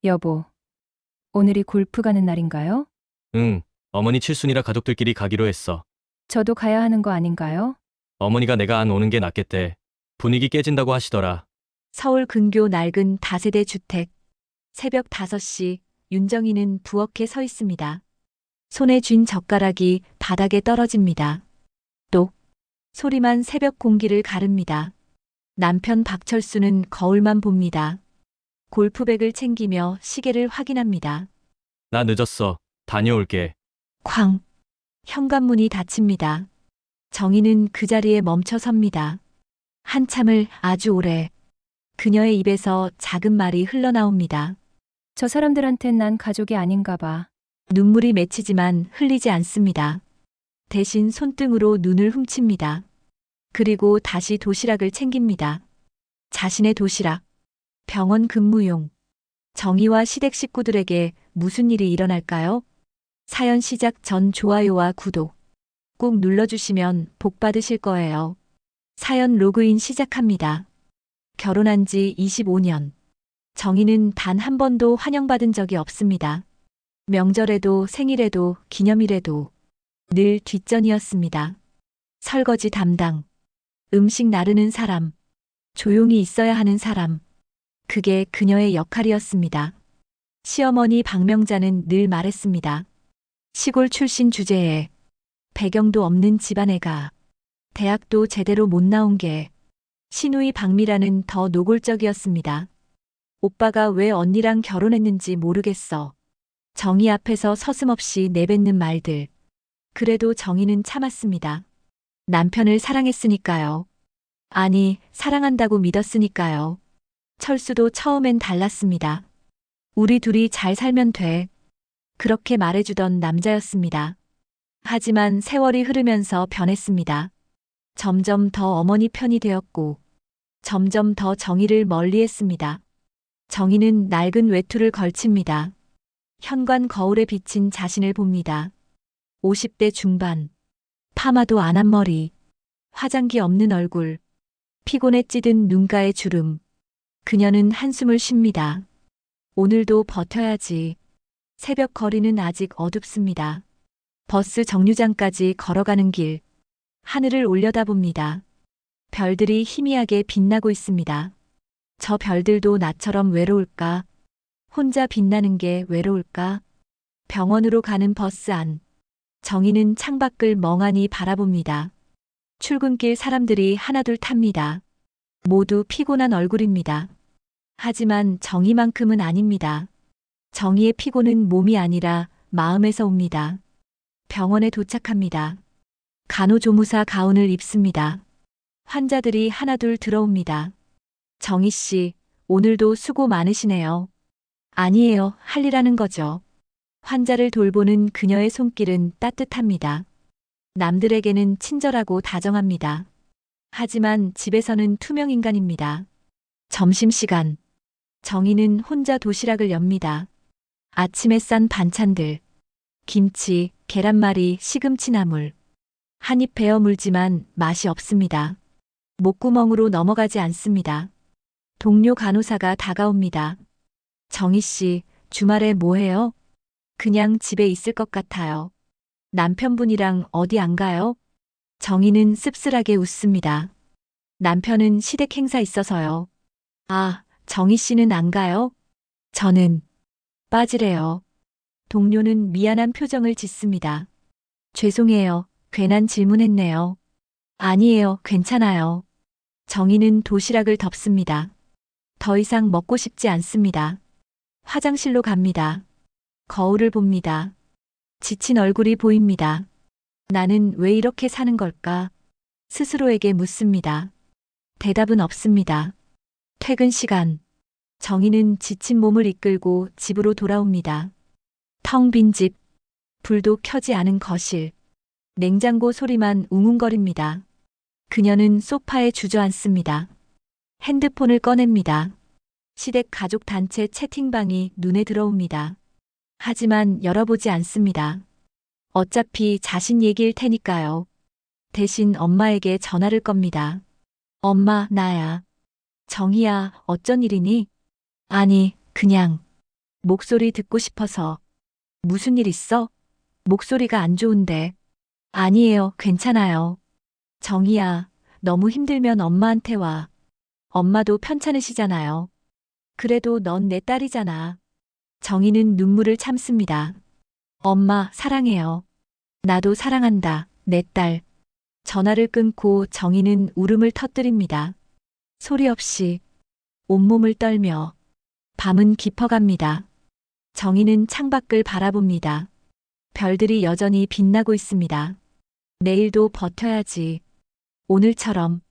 여보, 오늘이 골프 가는 날인가요? 응, 어머니 칠순이라 가족들끼리 가기로 했어. 저도 가야 하는 거 아닌가요? 어머니가 내가 안 오는 게 낫겠대. 분위기 깨진다고 하시더라. 서울 근교 낡은 다세대 주택. 새벽 5시 윤정이는 부엌에 서 있습니다. 손에 쥔 젓가락이 바닥에 떨어집니다. 똑 소리만 새벽 공기를 가릅니다. 남편 박철수는 거울만 봅니다. 골프백을 챙기며 시계를 확인합니다. 나 늦었어. 다녀올게. 쾅! 현관문이 닫힙니다. 정희는 그 자리에 멈춰 섭니다. 한참을 아주 오래. 그녀의 입에서 작은 말이 흘러나옵니다. 저 사람들한텐 난 가족이 아닌가 봐. 눈물이 맺히지만 흘리지 않습니다. 대신 손등으로 눈을 훔칩니다. 그리고 다시 도시락을 챙깁니다. 자신의 도시락. 병원 근무용. 정희와 시댁 식구들에게 무슨 일이 일어날까요? 사연 시작 전 좋아요와 구독 꼭 눌러주시면 복 받으실 거예요. 사연 로그인 시작합니다. 결혼한 지 25년. 정희는 단 한 번도 환영받은 적이 없습니다. 명절에도 생일에도 기념일에도 늘 뒷전이었습니다. 설거지 담당, 음식 나르는 사람, 조용히 있어야 하는 사람. 그게 그녀의 역할이었습니다. 시어머니 박명자는 늘 말했습니다. 시골 출신 주제에 배경도 없는 집안애가 대학도 제대로 못 나온 게 시누이 박미라는 더 노골적이었습니다. 오빠가 왜 언니랑 결혼했는지 모르겠어. 정희 앞에서 서슴없이 내뱉는 말들. 그래도 정희는 참았습니다. 남편을 사랑했으니까요. 아니, 사랑한다고 믿었으니까요. 철수도 처음엔 달랐습니다. 우리 둘이 잘 살면 돼. 그렇게 말해주던 남자였습니다. 하지만 세월이 흐르면서 변했습니다. 점점 더 어머니 편이 되었고, 점점 더 정희를 멀리했습니다. 정희는 낡은 외투를 걸칩니다. 현관 거울에 비친 자신을 봅니다. 50대 중반, 파마도 안 한 머리, 화장기 없는 얼굴, 피곤에 찌든 눈가의 주름. 그녀는 한숨을 쉽니다. 오늘도 버텨야지. 새벽 거리는 아직 어둡습니다. 버스 정류장까지 걸어가는 길. 하늘을 올려다봅니다. 별들이 희미하게 빛나고 있습니다. 저 별들도 나처럼 외로울까? 혼자 빛나는 게 외로울까? 병원으로 가는 버스 안. 정희는 창밖을 멍하니 바라봅니다. 출근길 사람들이 하나둘 탑니다. 모두 피곤한 얼굴입니다. 하지만 정희만큼은 아닙니다. 정희의 피곤은 몸이 아니라 마음에서 옵니다. 병원에 도착합니다. 간호조무사 가운을 입습니다. 환자들이 하나둘 들어옵니다. 정희 씨, 오늘도 수고 많으시네요. 아니에요, 할 일 하는 거죠. 환자를 돌보는 그녀의 손길은 따뜻합니다. 남들에게는 친절하고 다정합니다. 하지만 집에서는 투명인간입니다. 점심시간. 정희는 혼자 도시락을 엽니다. 아침에 싼 반찬들. 김치, 계란말이, 시금치 나물. 한 입 베어 물지만 맛이 없습니다. 목구멍으로 넘어가지 않습니다. 동료 간호사가 다가옵니다. 정희 씨, 주말에 뭐 해요? 그냥 집에 있을 것 같아요. 남편분이랑 어디 안 가요? 정희는 씁쓸하게 웃습니다. 남편은 시댁 행사 있어서요. 아, 정희 씨는 안 가요? 저는 빠지래요. 동료는 미안한 표정을 짓습니다. 죄송해요. 괜한 질문했네요. 아니에요. 괜찮아요. 정희는 도시락을 덮습니다. 더 이상 먹고 싶지 않습니다. 화장실로 갑니다. 거울을 봅니다. 지친 얼굴이 보입니다. 나는 왜 이렇게 사는 걸까? 스스로에게 묻습니다. 대답은 없습니다. 퇴근 시간. 정희는 지친 몸을 이끌고 집으로 돌아옵니다. 텅 빈 집. 불도 켜지 않은 거실. 냉장고 소리만 웅웅거립니다. 그녀는 소파에 주저앉습니다. 핸드폰을 꺼냅니다. 시댁 가족 단체 채팅방이 눈에 들어옵니다. 하지만 열어보지 않습니다. 어차피 자신 얘기일 테니까요. 대신 엄마에게 전화를 겁니다. 엄마, 나야. 정희야, 어쩐 일이니? 아니, 그냥. 목소리 듣고 싶어서. 무슨 일 있어? 목소리가 안 좋은데. 아니에요, 괜찮아요. 정희야, 너무 힘들면 엄마한테 와. 엄마도 편찮으시잖아요. 그래도 넌 내 딸이잖아. 정희는 눈물을 참습니다. 엄마, 사랑해요. 나도 사랑한다, 내 딸. 전화를 끊고 정희는 울음을 터뜨립니다. 소리 없이, 온몸을 떨며. 밤은 깊어갑니다. 정희는 창밖을 바라봅니다. 별들이 여전히 빛나고 있습니다. 내일도 버텨야지. 오늘처럼.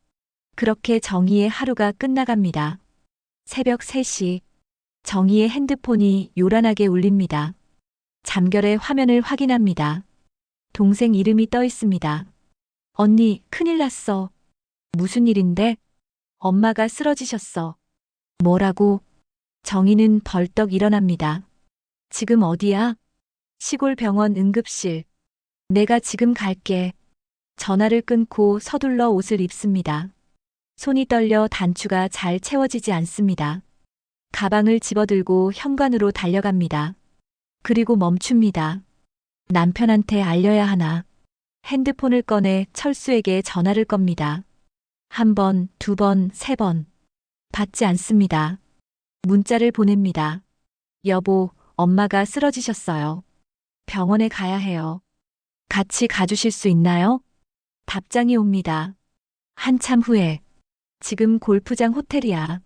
그렇게 정희의 하루가 끝나갑니다. 새벽 3시. 정희의 핸드폰이 요란하게 울립니다. 잠결에 화면을 확인합니다. 동생 이름이 떠 있습니다. 언니, 큰일 났어. 무슨 일인데? 엄마가 쓰러지셨어. 뭐라고? 정희는 벌떡 일어납니다. 지금 어디야? 시골 병원 응급실. 내가 지금 갈게. 전화를 끊고 서둘러 옷을 입습니다. 손이 떨려 단추가 잘 채워지지 않습니다. 가방을 집어들고 현관으로 달려갑니다. 그리고 멈춥니다. 남편한테 알려야 하나. 핸드폰을 꺼내 철수에게 전화를 겁니다. 1번, 2번, 3번. 받지 않습니다. 문자를 보냅니다. 여보, 엄마가 쓰러지셨어요. 병원에 가야 해요. 같이 가주실 수 있나요? 답장이 옵니다. 한참 후에. 지금 골프장 호텔이야.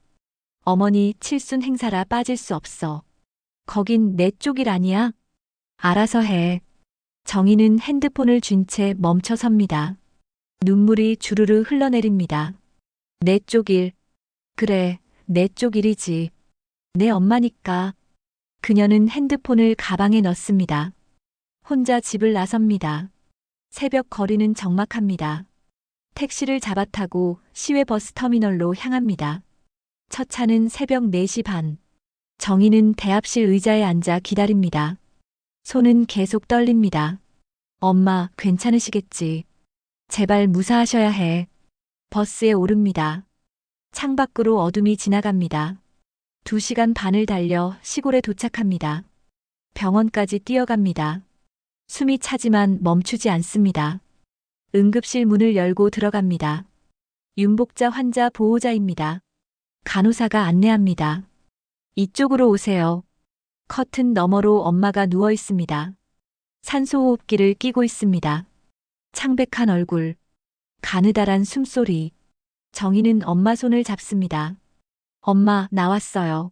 어머니 칠순 행사라 빠질 수 없어. 거긴 내 쪽 일 아니야? 알아서 해. 정희는 핸드폰을 쥔 채 멈춰 섭니다. 눈물이 주르르 흘러내립니다. 내 쪽 일. 그래, 내 쪽 일이지. 내 엄마니까. 그녀는 핸드폰을 가방에 넣습니다. 혼자 집을 나섭니다. 새벽 거리는 적막합니다. 택시를 잡아 타고 시외버스 터미널로 향합니다. 첫 차는 새벽 4시 반. 정희는 대합실 의자에 앉아 기다립니다. 손은 계속 떨립니다. 엄마, 괜찮으시겠지? 제발 무사하셔야 해. 버스에 오릅니다. 창밖으로 어둠이 지나갑니다. 2시간 반을 달려 시골에 도착합니다. 병원까지 뛰어갑니다. 숨이 차지만 멈추지 않습니다. 응급실 문을 열고 들어갑니다. 윤복자 환자 보호자입니다. 간호사가 안내합니다. 이쪽으로 오세요. 커튼 너머로 엄마가 누워 있습니다. 산소호흡기를 끼고 있습니다. 창백한 얼굴, 가느다란 숨소리. 정희는 엄마 손을 잡습니다. 엄마, 나왔어요.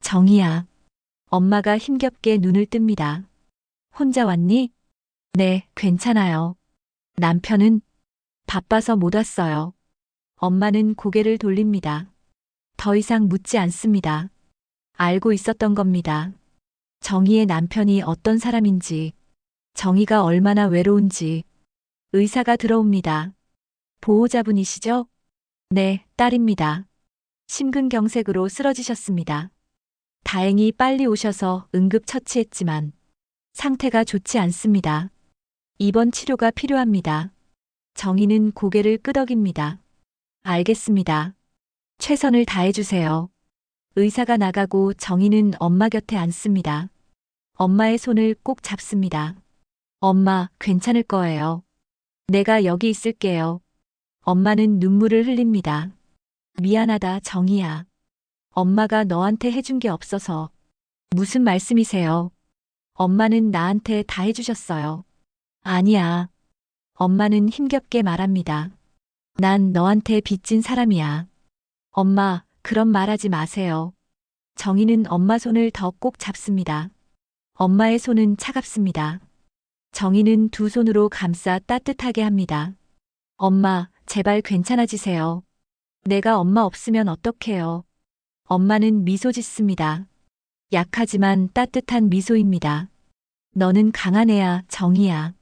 정희야. 엄마가 힘겹게 눈을 뜹니다. 혼자 왔니? 네, 괜찮아요. 남편은? 바빠서 못 왔어요. 엄마는 고개를 돌립니다. 더 이상 묻지 않습니다. 알고 있었던 겁니다. 정희의 남편이 어떤 사람인지, 정희가 얼마나 외로운지. 의사가 들어옵니다. 보호자분이시죠? 네, 딸입니다. 심근경색으로 쓰러지셨습니다. 다행히 빨리 오셔서 응급 처치했지만 상태가 좋지 않습니다. 입원 치료가 필요합니다. 정희는 고개를 끄덕입니다. 알겠습니다. 최선을 다해주세요. 의사가 나가고 정희는 엄마 곁에 앉습니다. 엄마의 손을 꼭 잡습니다. 엄마, 괜찮을 거예요. 내가 여기 있을게요. 엄마는 눈물을 흘립니다. 미안하다, 정희야. 엄마가 너한테 해준 게 없어서. 무슨 말씀이세요? 엄마는 나한테 다 해주셨어요. 아니야. 엄마는 힘겹게 말합니다. 난 너한테 빚진 사람이야. 엄마, 그런 말 하지 마세요. 정희는 엄마 손을 더 꼭 잡습니다. 엄마의 손은 차갑습니다. 정희는 두 손으로 감싸 따뜻하게 합니다. 엄마, 제발 괜찮아지세요. 내가 엄마 없으면 어떡해요. 엄마는 미소 짓습니다. 약하지만 따뜻한 미소입니다. 너는 강한 애야, 정희야.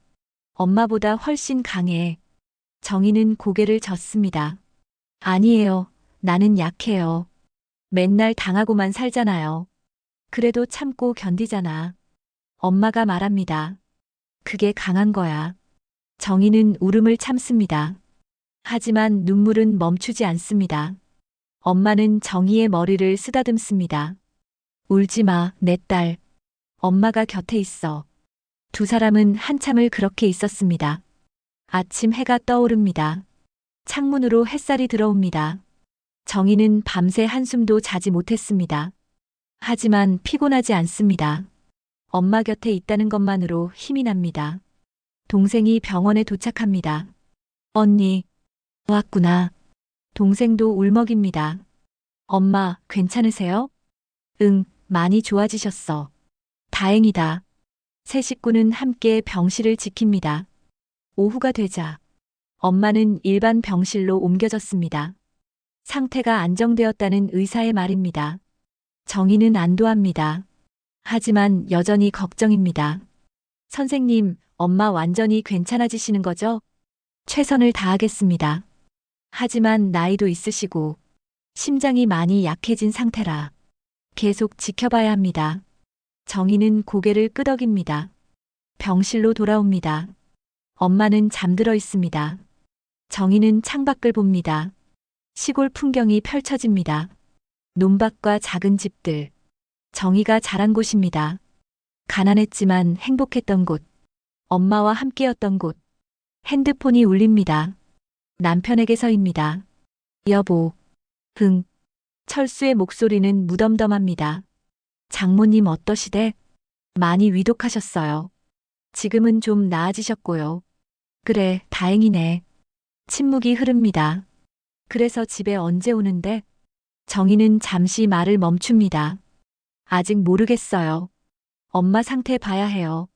엄마보다 훨씬 강해. 정희는 고개를 젓습니다. 아니에요. 나는 약해요. 맨날 당하고만 살잖아요. 그래도 참고 견디잖아. 엄마가 말합니다. 그게 강한 거야. 정희는 울음을 참습니다. 하지만 눈물은 멈추지 않습니다. 엄마는 정희의 머리를 쓰다듬습니다. 울지 마, 내 딸. 엄마가 곁에 있어. 두 사람은 한참을 그렇게 있었습니다. 아침 해가 떠오릅니다. 창문으로 햇살이 들어옵니다. 정희는 밤새 한숨도 자지 못했습니다. 하지만 피곤하지 않습니다. 엄마 곁에 있다는 것만으로 힘이 납니다. 동생이 병원에 도착합니다. 언니, 왔구나. 동생도 울먹입니다. 엄마, 괜찮으세요? 응, 많이 좋아지셨어. 다행이다. 세 식구는 함께 병실을 지킵니다. 오후가 되자 엄마는 일반 병실로 옮겨졌습니다. 상태가 안정되었다는 의사의 말입니다. 정희는 안도합니다. 하지만 여전히 걱정입니다. 선생님, 엄마 완전히 괜찮아지시는 거죠? 최선을 다하겠습니다. 하지만 나이도 있으시고 심장이 많이 약해진 상태라 계속 지켜봐야 합니다. 정희는 고개를 끄덕입니다. 병실로 돌아옵니다. 엄마는 잠들어 있습니다. 정희는 창밖을 봅니다. 시골 풍경이 펼쳐집니다. 논밭과 작은 집들. 정희가 자란 곳입니다. 가난했지만 행복했던 곳. 엄마와 함께였던 곳. 핸드폰이 울립니다. 남편에게서입니다. 여보. 흥. 철수의 목소리는 무덤덤합니다. 장모님 어떠시대? 많이 위독하셨어요. 지금은 좀 나아지셨고요. 그래, 다행이네. 침묵이 흐릅니다. 그래서 집에 언제 오는데? 정희는 잠시 말을 멈춥니다. 아직 모르겠어요. 엄마 상태 봐야 해요.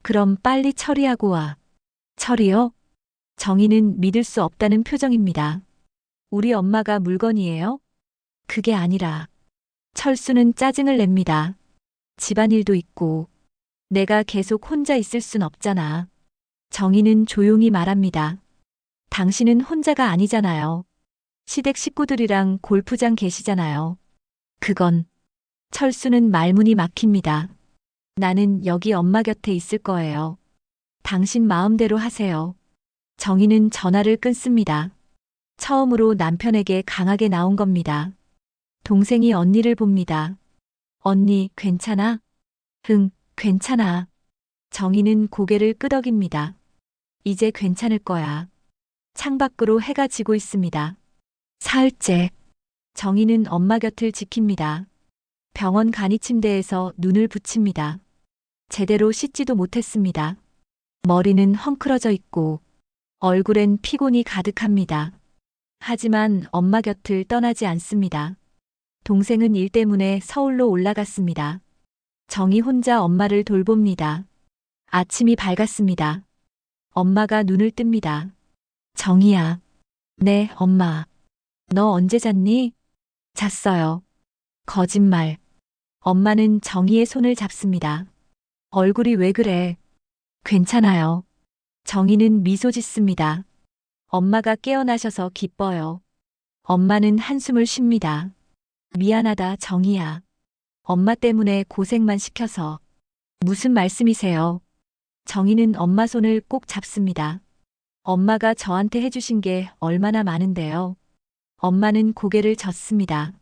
그럼 빨리 처리하고 와. 처리요? 정희는 믿을 수 없다는 표정입니다. 우리 엄마가 물건이에요? 그게 아니라. 철수는 짜증을 냅니다. 집안일도 있고 내가 계속 혼자 있을 순 없잖아. 정희는 조용히 말합니다. 당신은 혼자가 아니잖아요. 시댁 식구들이랑 골프장 계시잖아요. 그건. 철수는 말문이 막힙니다. 나는 여기 엄마 곁에 있을 거예요. 당신 마음대로 하세요. 정희는 전화를 끊습니다. 처음으로 남편에게 강하게 나온 겁니다. 동생이 언니를 봅니다. 언니, 괜찮아? 응, 괜찮아. 정희는 고개를 끄덕입니다. 이제 괜찮을 거야. 창밖으로 해가 지고 있습니다. 사흘째. 정희는 엄마 곁을 지킵니다. 병원 간이 침대에서 눈을 붙입니다. 제대로 씻지도 못했습니다. 머리는 헝클어져 있고 얼굴엔 피곤이 가득합니다. 하지만 엄마 곁을 떠나지 않습니다. 동생은 일 때문에 서울로 올라갔습니다. 정희 혼자 엄마를 돌봅니다. 아침이 밝았습니다. 엄마가 눈을 뜹니다. 정희야. 네, 엄마. 너 언제 잤니? 잤어요. 거짓말. 엄마는 정희의 손을 잡습니다. 얼굴이 왜 그래? 괜찮아요. 정희는 미소 짓습니다. 엄마가 깨어나셔서 기뻐요. 엄마는 한숨을 쉽니다. 미안하다, 정희야. 엄마 때문에 고생만 시켜서. 무슨 말씀이세요? 정희는 엄마 손을 꼭 잡습니다. 엄마가 저한테 해주신 게 얼마나 많은데요. 엄마는 고개를 젓습니다.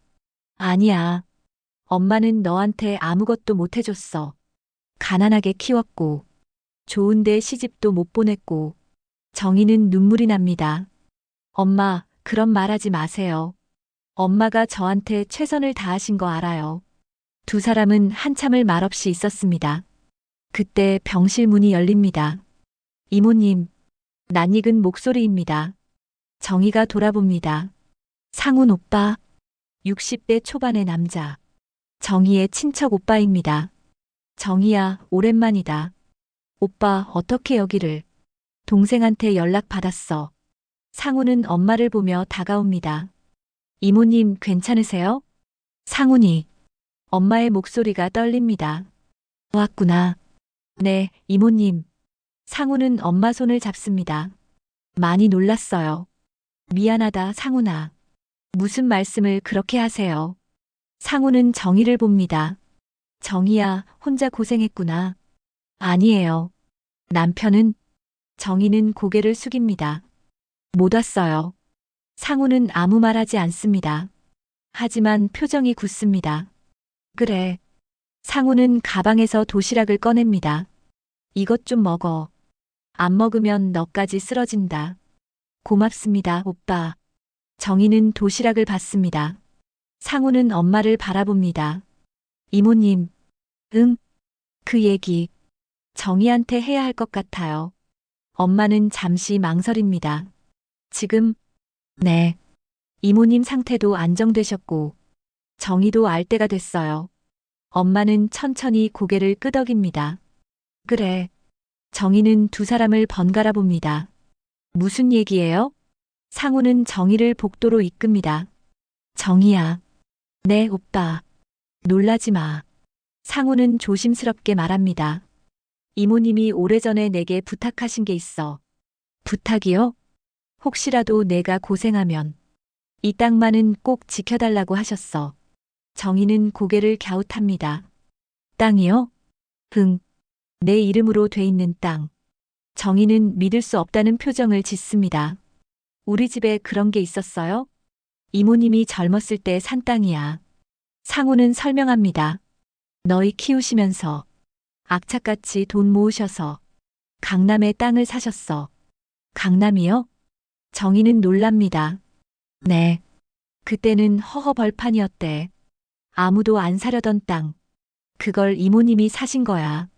아니야. 엄마는 너한테 아무것도 못 해줬어. 가난하게 키웠고, 좋은데 시집도 못 보냈고. 정희는 눈물이 납니다. 엄마, 그런 말 하지 마세요. 엄마가 저한테 최선을 다하신 거 알아요. 두 사람은 한참을 말없이 있었습니다. 그때 병실 문이 열립니다. 이모님, 낯익은 목소리입니다. 정희가 돌아봅니다. 상훈 오빠, 60대 초반의 남자. 정희의 친척 오빠입니다. 정희야, 오랜만이다. 오빠, 어떻게 여기를? 동생한테 연락 받았어. 상훈은 엄마를 보며 다가옵니다. 이모님, 괜찮으세요? 상훈이. 엄마의 목소리가 떨립니다. 왔구나. 네, 이모님. 상훈은 엄마 손을 잡습니다. 많이 놀랐어요. 미안하다, 상훈아. 무슨 말씀을 그렇게 하세요? 상훈은 정희를 봅니다. 정희야, 혼자 고생했구나. 아니에요. 남편은? 정희는 고개를 숙입니다. 못 왔어요. 상훈은 아무 말 하지 않습니다. 하지만 표정이 굳습니다. 그래. 상우는 가방에서 도시락을 꺼냅니다. 이것 좀 먹어. 안 먹으면 너까지 쓰러진다. 고맙습니다, 오빠. 정희는 도시락을 받습니다. 상우는 엄마를 바라봅니다. 이모님, 응, 그 얘기 정희한테 해야 할 것 같아요. 엄마는 잠시 망설입니다. 지금, 네. 이모님 상태도 안정되셨고, 정희도 알 때가 됐어요. 엄마는 천천히 고개를 끄덕입니다. 그래. 정희는 두 사람을 번갈아 봅니다. 무슨 얘기예요? 상우는 정희를 복도로 이끕니다. 정희야. 네, 오빠. 놀라지 마. 상우는 조심스럽게 말합니다. 이모님이 오래전에 내게 부탁하신 게 있어. 부탁이요? 혹시라도 내가 고생하면 이 땅만은 꼭 지켜달라고 하셨어. 정희는 고개를 갸웃합니다. 땅이요? 응. 내 이름으로 돼 있는 땅. 정희는 믿을 수 없다는 표정을 짓습니다. 우리 집에 그런 게 있었어요? 이모님이 젊었을 때 산 땅이야. 상우는 설명합니다. 너희 키우시면서 악착같이 돈 모으셔서 강남에 땅을 사셨어. 강남이요? 정희는 놀랍니다. 네. 그때는 허허벌판이었대. 아무도 안 사려던 땅. 그걸 이모님이 사신 거야.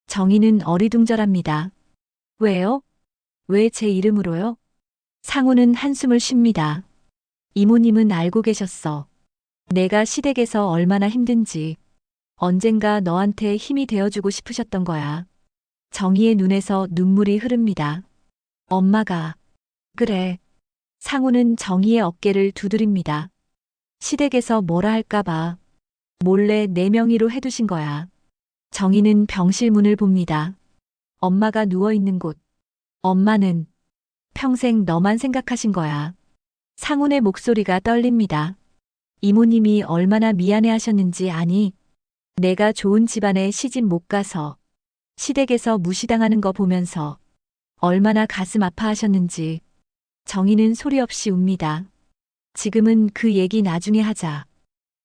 정희는 어리둥절합니다. 왜요? 왜 제 이름으로요? 상우는 한숨을 쉽니다. 이모님은 알고 계셨어. 내가 시댁에서 얼마나 힘든지. 언젠가 너한테 힘이 되어주고 싶으셨던 거야. 정희의 눈에서 눈물이 흐릅니다. 엄마가. 그래. 상우는 정희의 어깨를 두드립니다. 시댁에서 뭐라 할까봐. 몰래 내 명의로 해두신 거야. 정희는 병실 문을 봅니다. 엄마가 누워있는 곳. 엄마는 평생 너만 생각하신 거야. 상훈의 목소리가 떨립니다. 이모님이 얼마나 미안해 하셨는지 아니? 내가 좋은 집안에 시집 못 가서 시댁에서 무시당하는 거 보면서 얼마나 가슴 아파하셨는지. 정희는 소리 없이 웁니다. 지금은 그 얘기 나중에 하자.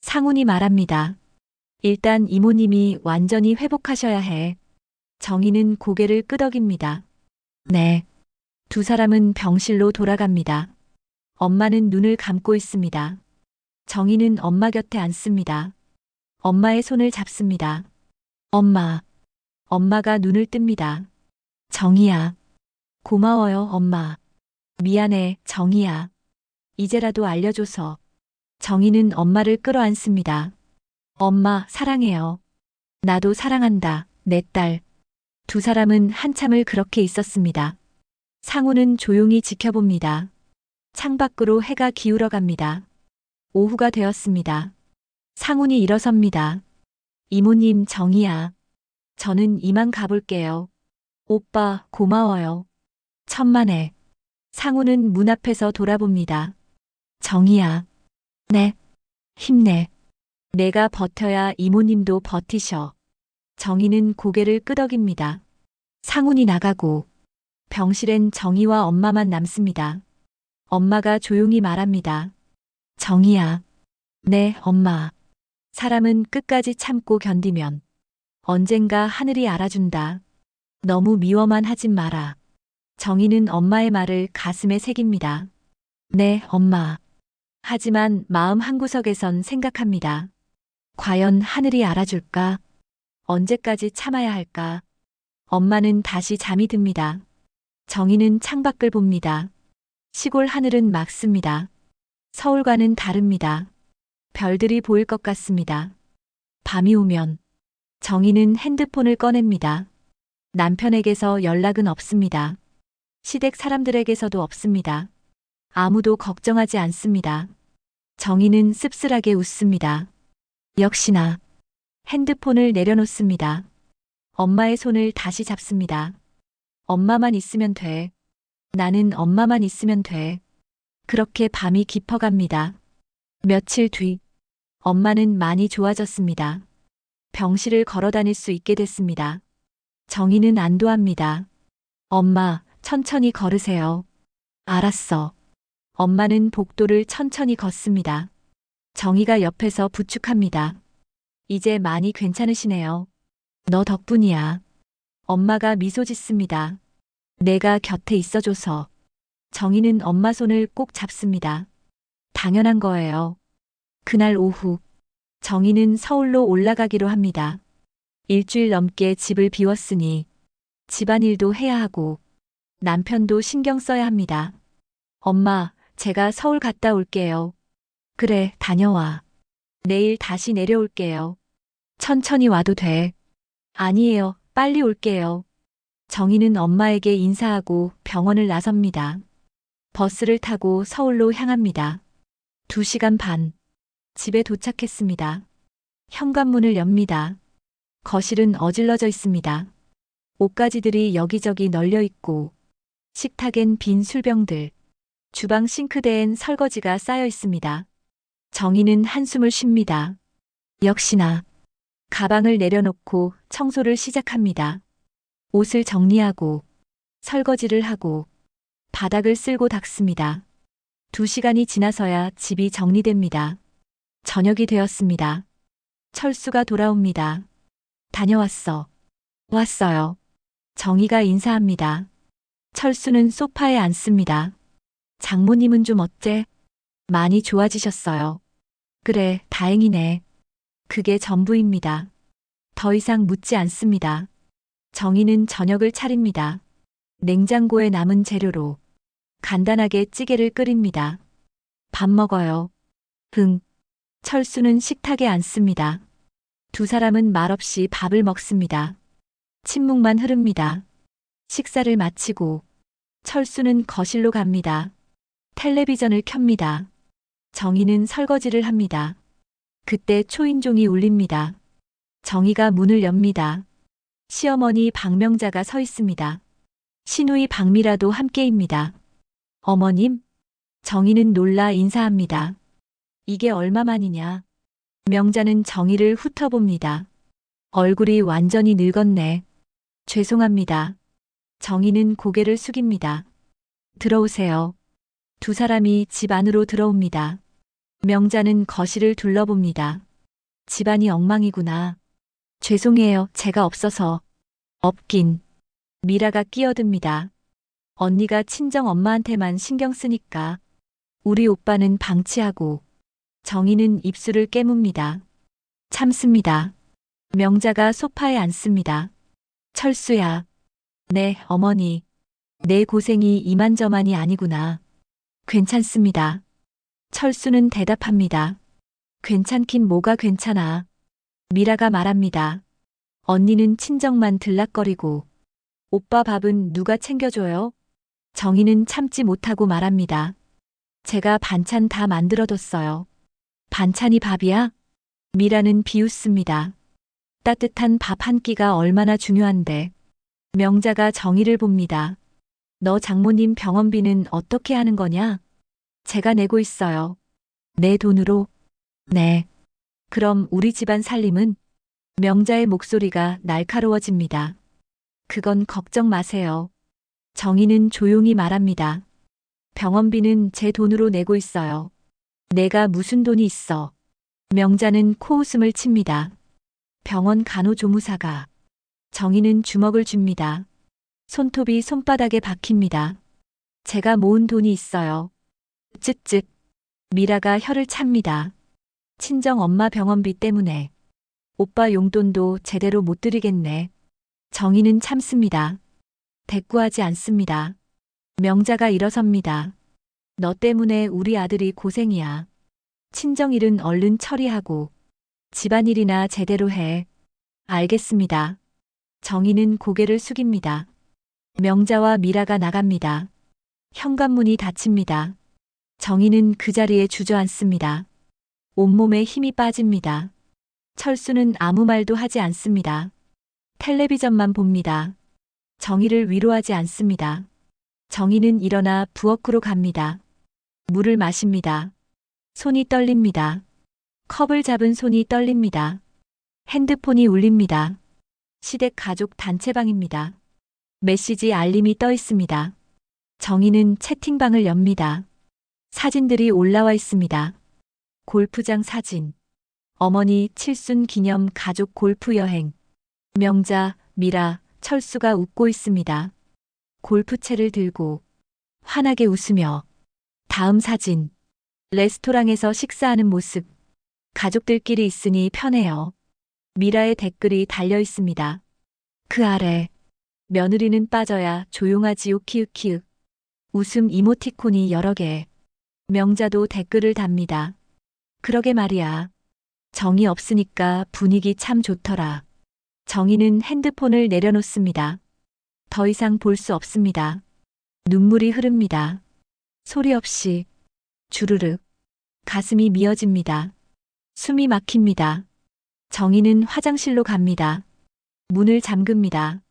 상훈이 말합니다. 일단 이모님이 완전히 회복하셔야 해. 정희는 고개를 끄덕입니다. 네. 두 사람은 병실로 돌아갑니다. 엄마는 눈을 감고 있습니다. 정희는 엄마 곁에 앉습니다. 엄마의 손을 잡습니다. 엄마. 엄마가 눈을 뜹니다. 정희야. 고마워요, 엄마. 미안해, 정희야. 이제라도 알려줘서. 정희는 엄마를 끌어안습니다. 엄마, 사랑해요. 나도 사랑한다, 내 딸. 두 사람은 한참을 그렇게 있었습니다. 상우는 조용히 지켜봅니다. 창밖으로 해가 기울어 갑니다. 오후가 되었습니다. 상훈이 일어섭니다. 이모님, 정희야. 저는 이만 가볼게요. 오빠, 고마워요. 천만에. 상훈은 문 앞에서 돌아봅니다. 정희야. 네. 힘내. 내가 버텨야 이모님도 버티셔. 정희는 고개를 끄덕입니다. 상훈이 나가고 병실엔 정희와 엄마만 남습니다. 엄마가 조용히 말합니다. 정희야. 네, 엄마. 사람은 끝까지 참고 견디면 언젠가 하늘이 알아준다. 너무 미워만 하진 마라. 정희는 엄마의 말을 가슴에 새깁니다. 네, 엄마. 하지만 마음 한구석에선 생각합니다. 과연 하늘이 알아줄까? 언제까지 참아야 할까? 엄마는 다시 잠이 듭니다. 정희는 창밖을 봅니다. 시골 하늘은 맑습니다. 서울과는 다릅니다. 별들이 보일 것 같습니다. 밤이 오면 정희는 핸드폰을 꺼냅니다. 남편에게서 연락은 없습니다. 시댁 사람들에게서도 없습니다. 아무도 걱정하지 않습니다. 정희는 씁쓸하게 웃습니다. 역시나 핸드폰을 내려놓습니다. 엄마의 손을 다시 잡습니다. 엄마만 있으면 돼. 나는 엄마만 있으면 돼. 그렇게 밤이 깊어갑니다. 며칠 뒤, 엄마는 많이 좋아졌습니다. 병실을 걸어 다닐 수 있게 됐습니다. 정희는 안도합니다. 엄마, 천천히 걸으세요. 알았어. 엄마는 복도를 천천히 걷습니다. 정희가 옆에서 부축합니다. 이제 많이 괜찮으시네요. 너 덕분이야. 엄마가 미소 짓습니다. 내가 곁에 있어줘서. 정희는 엄마 손을 꼭 잡습니다. 당연한 거예요. 그날 오후, 정희는 서울로 올라가기로 합니다. 일주일 넘게 집을 비웠으니 집안일도 해야 하고 남편도 신경 써야 합니다. 엄마, 제가 서울 갔다 올게요. 그래, 다녀와. 내일 다시 내려올게요. 천천히 와도 돼. 아니에요, 빨리 올게요. 정희는 엄마에게 인사하고 병원을 나섭니다. 버스를 타고 서울로 향합니다. 2시간 반. 집에 도착했습니다. 현관문을 엽니다. 거실은 어질러져 있습니다. 옷가지들이 여기저기 널려 있고, 식탁엔 빈 술병들, 주방 싱크대엔 설거지가 쌓여 있습니다. 정희는 한숨을 쉽니다. 역시나. 가방을 내려놓고 청소를 시작합니다. 옷을 정리하고, 설거지를 하고, 바닥을 쓸고 닦습니다. 2시간이 지나서야 집이 정리됩니다. 저녁이 되었습니다. 철수가 돌아옵니다. 다녀왔어. 왔어요. 정희가 인사합니다. 철수는 소파에 앉습니다. 장모님은 좀 어때? 많이 좋아지셨어요. 그래, 다행이네. 그게 전부입니다. 더 이상 묻지 않습니다. 정희는 저녁을 차립니다. 냉장고에 남은 재료로 간단하게 찌개를 끓입니다. 밥 먹어요. 철수는 식탁에 앉습니다. 두 사람은 말없이 밥을 먹습니다. 침묵만 흐릅니다. 식사를 마치고 철수는 거실로 갑니다. 텔레비전을 켭니다. 정희는 설거지를 합니다. 그때 초인종이 울립니다. 정희가 문을 엽니다. 시어머니 박명자가 서 있습니다. 시누이 박미라도 함께입니다. 어머님? 정희는 놀라 인사합니다. 이게 얼마만이냐? 명자는 정희를 훑어봅니다. 얼굴이 완전히 늙었네. 죄송합니다. 정희는 고개를 숙입니다. 들어오세요. 두 사람이 집 안으로 들어옵니다. 명자는 거실을 둘러봅니다. 집안이 엉망이구나. 죄송해요. 제가 없어서. 없긴. 미라가 끼어듭니다. 언니가 친정 엄마한테만 신경 쓰니까. 우리 오빠는 방치하고. 정희는 입술을 깨뭅니다. 참습니다. 명자가 소파에 앉습니다. 철수야. 네, 어머니. 내 고생이 이만저만이 아니구나. 괜찮습니다. 철수는 대답합니다. 괜찮긴 뭐가 괜찮아. 미라가 말합니다. 언니는 친정만 들락거리고 오빠 밥은 누가 챙겨줘요? 정희는 참지 못하고 말합니다. 제가 반찬 다 만들어뒀어요. 반찬이 밥이야? 미라는 비웃습니다. 따뜻한 밥 한 끼가 얼마나 중요한데. 명자가 정희를 봅니다. 너 장모님 병원비는 어떻게 하는 거냐? 제가 내고 있어요. 내 돈으로? 네. 그럼 우리 집안 살림은? 명자의 목소리가 날카로워집니다. 그건 걱정 마세요. 정희는 조용히 말합니다. 병원비는 제 돈으로 내고 있어요. 내가 무슨 돈이 있어. 명자는 코웃음을 칩니다. 병원 간호조무사가. 정희는 주먹을 줍니다. 손톱이 손바닥에 박힙니다. 제가 모은 돈이 있어요. 쯧쯧. 미라가 혀를 찹니다. 친정 엄마 병원비 때문에. 오빠 용돈도 제대로 못 드리겠네. 정희는 참습니다. 대꾸하지 않습니다. 명자가 일어섭니다. 너 때문에 우리 아들이 고생이야. 친정일은 얼른 처리하고 집안일이나 제대로 해. 알겠습니다. 정희는 고개를 숙입니다. 명자와 미라가 나갑니다. 현관문이 닫힙니다. 정희는 그 자리에 주저앉습니다. 온몸에 힘이 빠집니다. 철수는 아무 말도 하지 않습니다. 텔레비전만 봅니다. 정희를 위로하지 않습니다. 정희는 일어나 부엌으로 갑니다. 물을 마십니다. 손이 떨립니다. 컵을 잡은 손이 떨립니다. 핸드폰이 울립니다. 시댁 가족 단체방입니다. 메시지 알림이 떠 있습니다. 정희는 채팅방을 엽니다. 사진들이 올라와 있습니다. 골프장 사진, 어머니 칠순 기념 가족 골프 여행. 명자, 미라, 철수가 웃고 있습니다. 골프채를 들고 환하게 웃으며. 다음 사진. 레스토랑에서 식사하는 모습. 가족들끼리 있으니 편해요. 미라의 댓글이 달려 있습니다. 그 아래. 며느리는 빠져야 조용하지요 키읔키읔. 웃음 이모티콘이 여러 개. 명자도 댓글을 답니다. 그러게 말이야. 정이 없으니까 분위기 참 좋더라. 정희는 핸드폰을 내려놓습니다. 더 이상 볼 수 없습니다. 눈물이 흐릅니다. 소리 없이. 주르륵. 가슴이 미어집니다. 숨이 막힙니다. 정희는 화장실로 갑니다. 문을 잠급니다.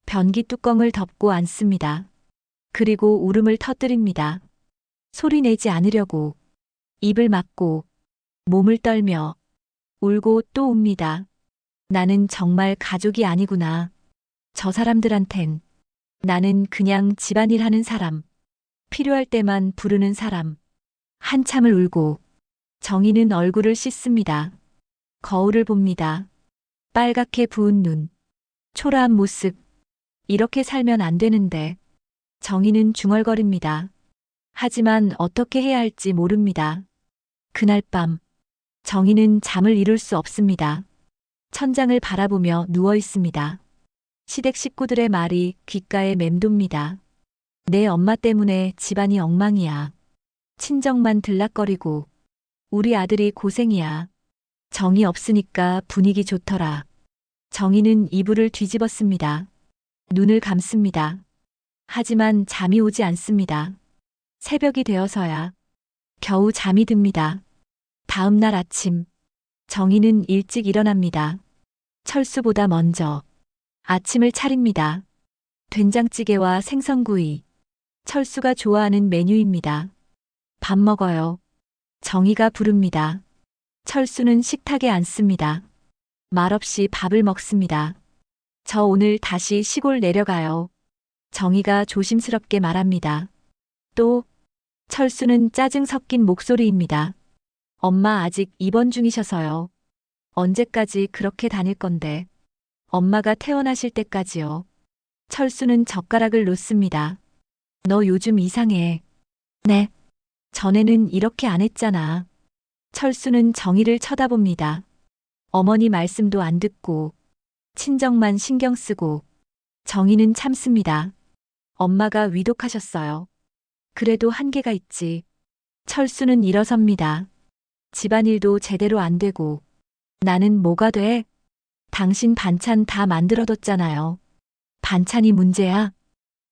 변기 뚜껑을 덮고 앉습니다. 그리고 울음을 터뜨립니다. 소리 내지 않으려고. 입을 막고. 몸을 떨며. 울고 또 웁니다. 나는 정말 가족이 아니구나. 저 사람들한텐. 나는 그냥 집안일 하는 사람. 필요할 때만 부르는 사람. 한참을 울고. 정희는 얼굴을 씻습니다. 거울을 봅니다. 빨갛게 부은 눈. 초라한 모습. 이렇게 살면 안 되는데. 정희는 중얼거립니다. 하지만 어떻게 해야 할지 모릅니다. 그날 밤. 정희는 잠을 이룰 수 없습니다. 천장을 바라보며 누워 있습니다. 시댁 식구들의 말이 귓가에 맴돕니다. 내 엄마 때문에 집안이 엉망이야. 친정만 들락거리고. 우리 아들이 고생이야. 정이 없으니까 분위기 좋더라. 정희는 이불을 뒤집었습니다. 눈을 감습니다. 하지만 잠이 오지 않습니다. 새벽이 되어서야 겨우 잠이 듭니다. 다음 날 아침. 정희는 일찍 일어납니다. 철수보다 먼저. 아침을 차립니다. 된장찌개와 생선구이. 철수가 좋아하는 메뉴입니다. 밥 먹어요. 정희가 부릅니다. 철수는 식탁에 앉습니다. 말없이 밥을 먹습니다. 저 오늘 다시 시골 내려가요. 정희가 조심스럽게 말합니다. 또. 철수는 짜증 섞인 목소리입니다. 엄마 아직 입원 중이셔서요. 언제까지 그렇게 다닐 건데. 엄마가 퇴원하실 때까지요. 철수는 젓가락을 놓습니다. 너 요즘 이상해. 네. 전에는 이렇게 안 했잖아. 철수는 정희를 쳐다봅니다. 어머니 말씀도 안 듣고. 친정만 신경 쓰고. 정희는 참습니다. 엄마가 위독하셨어요. 그래도 한계가 있지. 철수는 일어섭니다. 집안일도 제대로 안 되고. 나는 뭐가 돼? 당신 반찬 다 만들어뒀잖아요. 반찬이 문제야?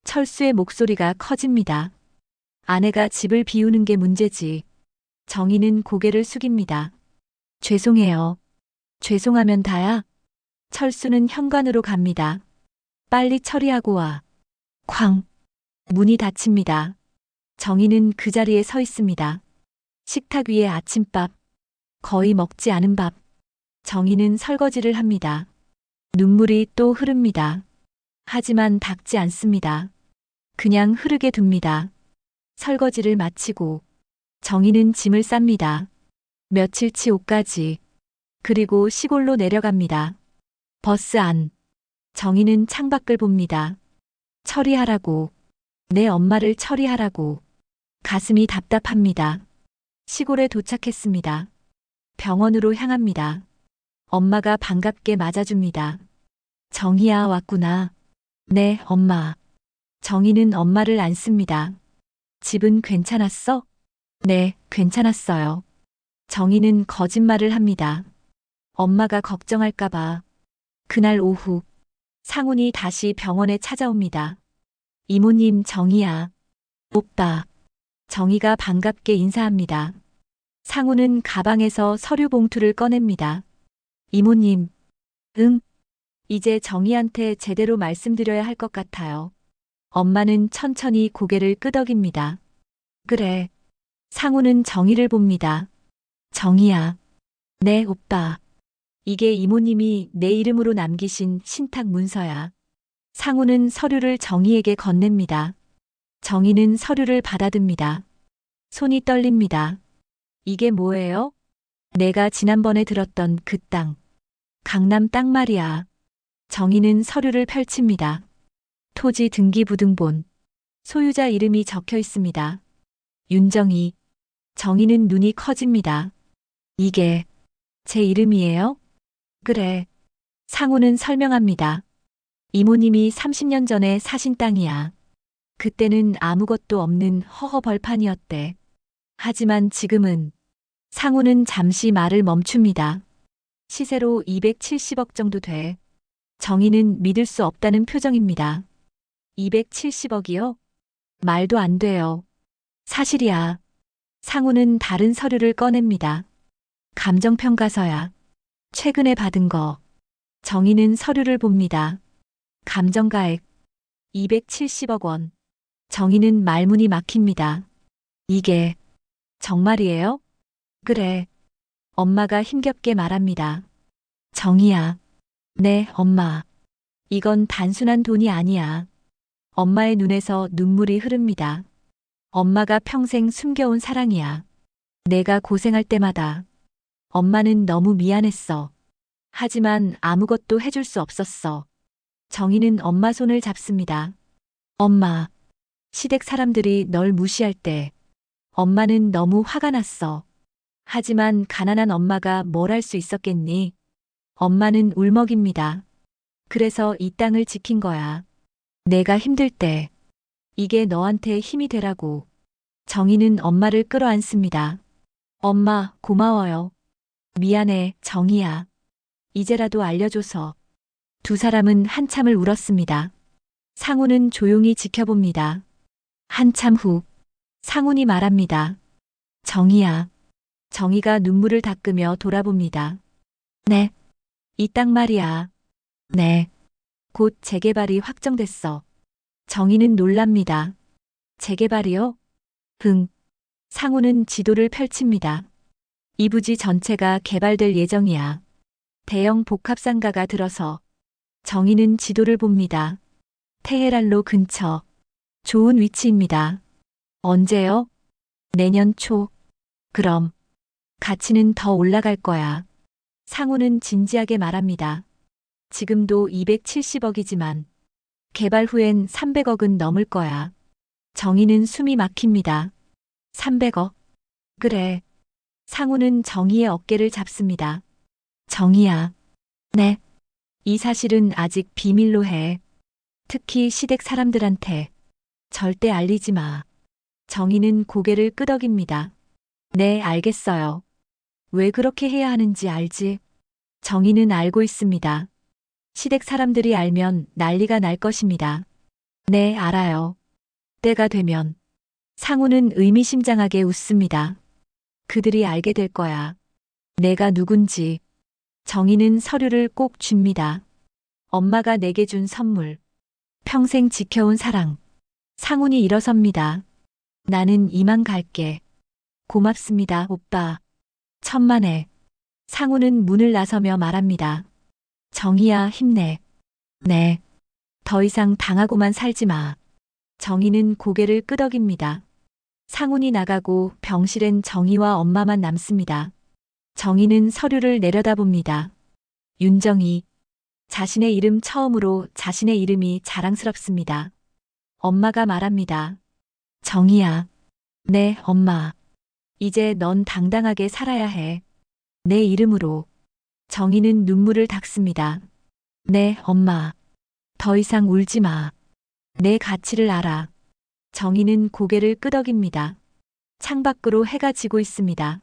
철수의 목소리가 커집니다. 아내가 집을 비우는 게 문제지. 정희는 고개를 숙입니다. 죄송해요. 죄송하면 다야? 철수는 현관으로 갑니다. 빨리 처리하고 와. 쾅. 문이 닫힙니다. 정희는 그 자리에 서 있습니다. 식탁 위에 아침밥. 거의 먹지 않은 밥. 정희는 설거지를 합니다. 눈물이 또 흐릅니다. 하지만 닦지 않습니다. 그냥 흐르게 둡니다. 설거지를 마치고. 정희는 짐을 쌉니다. 며칠치 옷까지. 그리고 시골로 내려갑니다. 버스 안. 정희는 창밖을 봅니다. 처리하라고. 내 엄마를 처리하라고. 가슴이 답답합니다. 시골에 도착했습니다. 병원으로 향합니다. 엄마가 반갑게 맞아줍니다. 정희야 왔구나. 네, 엄마. 정희는 엄마를 안습니다. 집은 괜찮았어? 네, 괜찮았어요. 정희는 거짓말을 합니다. 엄마가 걱정할까봐. 그날 오후. 상훈이 다시 병원에 찾아옵니다. 이모님 정희야. 오빠. 정희가 반갑게 인사합니다. 상훈은 가방에서 서류 봉투를 꺼냅니다. 이모님. 응. 이제 정희한테 제대로 말씀드려야 할 것 같아요. 엄마는 천천히 고개를 끄덕입니다. 그래. 상훈은 정희를 봅니다. 정희야. 네, 오빠. 이게 이모님이 내 이름으로 남기신 신탁 문서야. 상훈은 서류를 정희에게 건넵니다. 정희는 서류를 받아듭니다. 손이 떨립니다. 이게 뭐예요? 내가 지난번에 들었던 그 땅. 강남 땅 말이야. 정희는 서류를 펼칩니다. 토지 등기부등본. 소유자 이름이 적혀 있습니다. 윤정희. 정희는 눈이 커집니다. 이게 제 이름이에요? 그래. 상우는 설명합니다. 이모님이 30년 전에 사신 땅이야. 그때는 아무것도 없는 허허 벌판이었대. 하지만 지금은. 상우는 잠시 말을 멈춥니다. 시세로 270억 정도 돼. 정희는 믿을 수 없다는 표정입니다. 270억이요? 말도 안 돼요. 사실이야. 상우는 다른 서류를 꺼냅니다. 감정평가서야. 최근에 받은 거. 정희는 서류를 봅니다. 감정가액 270억 원. 정희는 말문이 막힙니다. 이게 정말이에요? 그래. 엄마가 힘겹게 말합니다. 정희야. 네, 엄마. 이건 단순한 돈이 아니야. 엄마의 눈에서 눈물이 흐릅니다. 엄마가 평생 숨겨온 사랑이야. 내가 고생할 때마다. 엄마는 너무 미안했어. 하지만 아무것도 해줄 수 없었어. 정희는 엄마 손을 잡습니다. 엄마. 시댁 사람들이 널 무시할 때 엄마는 너무 화가 났어. 하지만 가난한 엄마가 뭘 할 수 있었겠니? 엄마는 울먹입니다. 그래서 이 땅을 지킨 거야. 내가 힘들 때 이게 너한테 힘이 되라고. 정희는 엄마를 끌어안습니다. 엄마, 고마워요. 미안해, 정희야. 이제라도 알려줘서. 두 사람은 한참을 울었습니다. 상우는 조용히 지켜봅니다. 한참 후, 상훈이 말합니다. 정희야. 정희가 눈물을 닦으며 돌아봅니다. 네. 이 땅 말이야. 네. 곧 재개발이 확정됐어. 정희는 놀랍니다. 재개발이요? 흥. 상우는 지도를 펼칩니다. 이 부지 전체가 개발될 예정이야. 대형 복합상가가 들어서. 정희는 지도를 봅니다. 테헤란로 근처. 좋은 위치입니다. 언제요? 내년 초. 그럼. 가치는 더 올라갈 거야. 상우는 진지하게 말합니다. 지금도 270억이지만 개발 후엔 300억은 넘을 거야. 정희는 숨이 막힙니다. 300억? 그래. 상우는 정희의 어깨를 잡습니다. 정희야. 네. 이 사실은 아직 비밀로 해. 특히 시댁 사람들한테. 절대 알리지 마. 정희는 고개를 끄덕입니다. 네, 알겠어요. 왜 그렇게 해야 하는지 알지? 정희는 알고 있습니다. 시댁 사람들이 알면 난리가 날 것입니다. 네, 알아요. 때가 되면. 상우는 의미심장하게 웃습니다. 그들이 알게 될 거야. 내가 누군지. 정희는 서류를 꼭 줍니다. 엄마가 내게 준 선물. 평생 지켜온 사랑. 상훈이 일어섭니다. 나는 이만 갈게. 고맙습니다, 오빠. 천만에. 상훈은 문을 나서며 말합니다. 정희야, 힘내. 네. 더 이상 당하고만 살지 마. 정희는 고개를 끄덕입니다. 상훈이 나가고 병실엔 정희와 엄마만 남습니다. 정희는 서류를 내려다봅니다. 윤정희. 자신의 이름 처음으로 자신의 이름이 자랑스럽습니다. 엄마가 말합니다. 정희야. 네, 엄마. 이제 넌 당당하게 살아야 해. 내 이름으로. 정희는 눈물을 닦습니다. 네, 엄마. 더 이상 울지 마. 내 가치를 알아. 정희는 고개를 끄덕입니다. 창밖으로 해가 지고 있습니다.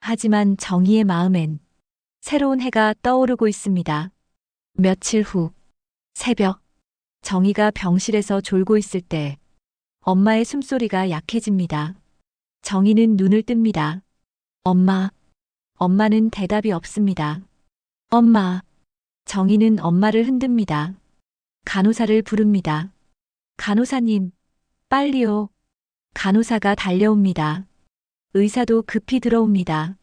하지만 정희의 마음엔 새로운 해가 떠오르고 있습니다. 며칠 후, 새벽, 정희가 병실에서 졸고 있을 때 엄마의 숨소리가 약해집니다. 정희는 눈을 뜹니다. 엄마. 엄마는 대답이 없습니다. 엄마. 정희는 엄마를 흔듭니다. 간호사를 부릅니다. 간호사님, 빨리요. 간호사가 달려옵니다. 의사도 급히 들어옵니다.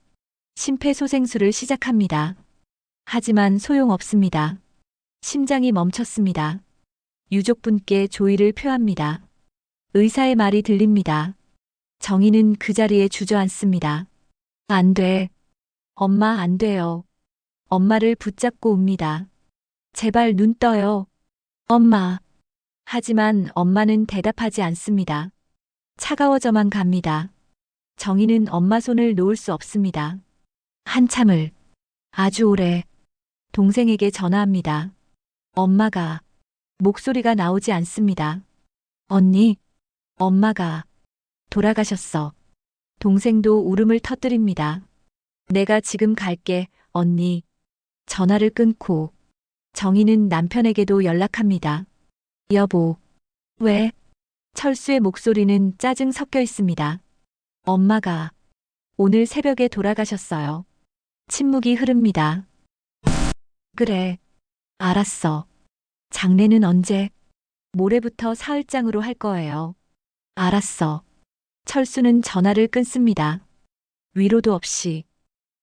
심폐소생술을 시작합니다. 하지만 소용없습니다. 심장이 멈췄습니다. 유족분께 조의를 표합니다. 의사의 말이 들립니다. 정희는 그 자리에 주저앉습니다. 안 돼. 엄마 안 돼요. 엄마를 붙잡고 웁니다. 제발 눈 떠요. 엄마. 하지만 엄마는 대답하지 않습니다. 차가워져만 갑니다. 정희는 엄마 손을 놓을 수 없습니다. 한참을, 아주 오래, 동생에게 전화합니다. 엄마가, 목소리가 나오지 않습니다. 언니, 엄마가 돌아가셨어. 동생도 울음을 터뜨립니다. 내가 지금 갈게, 언니. 전화를 끊고 정희는 남편에게도 연락합니다. 여보, 왜? 철수의 목소리는 짜증 섞여 있습니다. 엄마가 오늘 새벽에 돌아가셨어요. 침묵이 흐릅니다. 그래, 알았어. 장례는 언제? 모레부터 사흘장으로 할 거예요. 알았어. 철수는 전화를 끊습니다. 위로도 없이.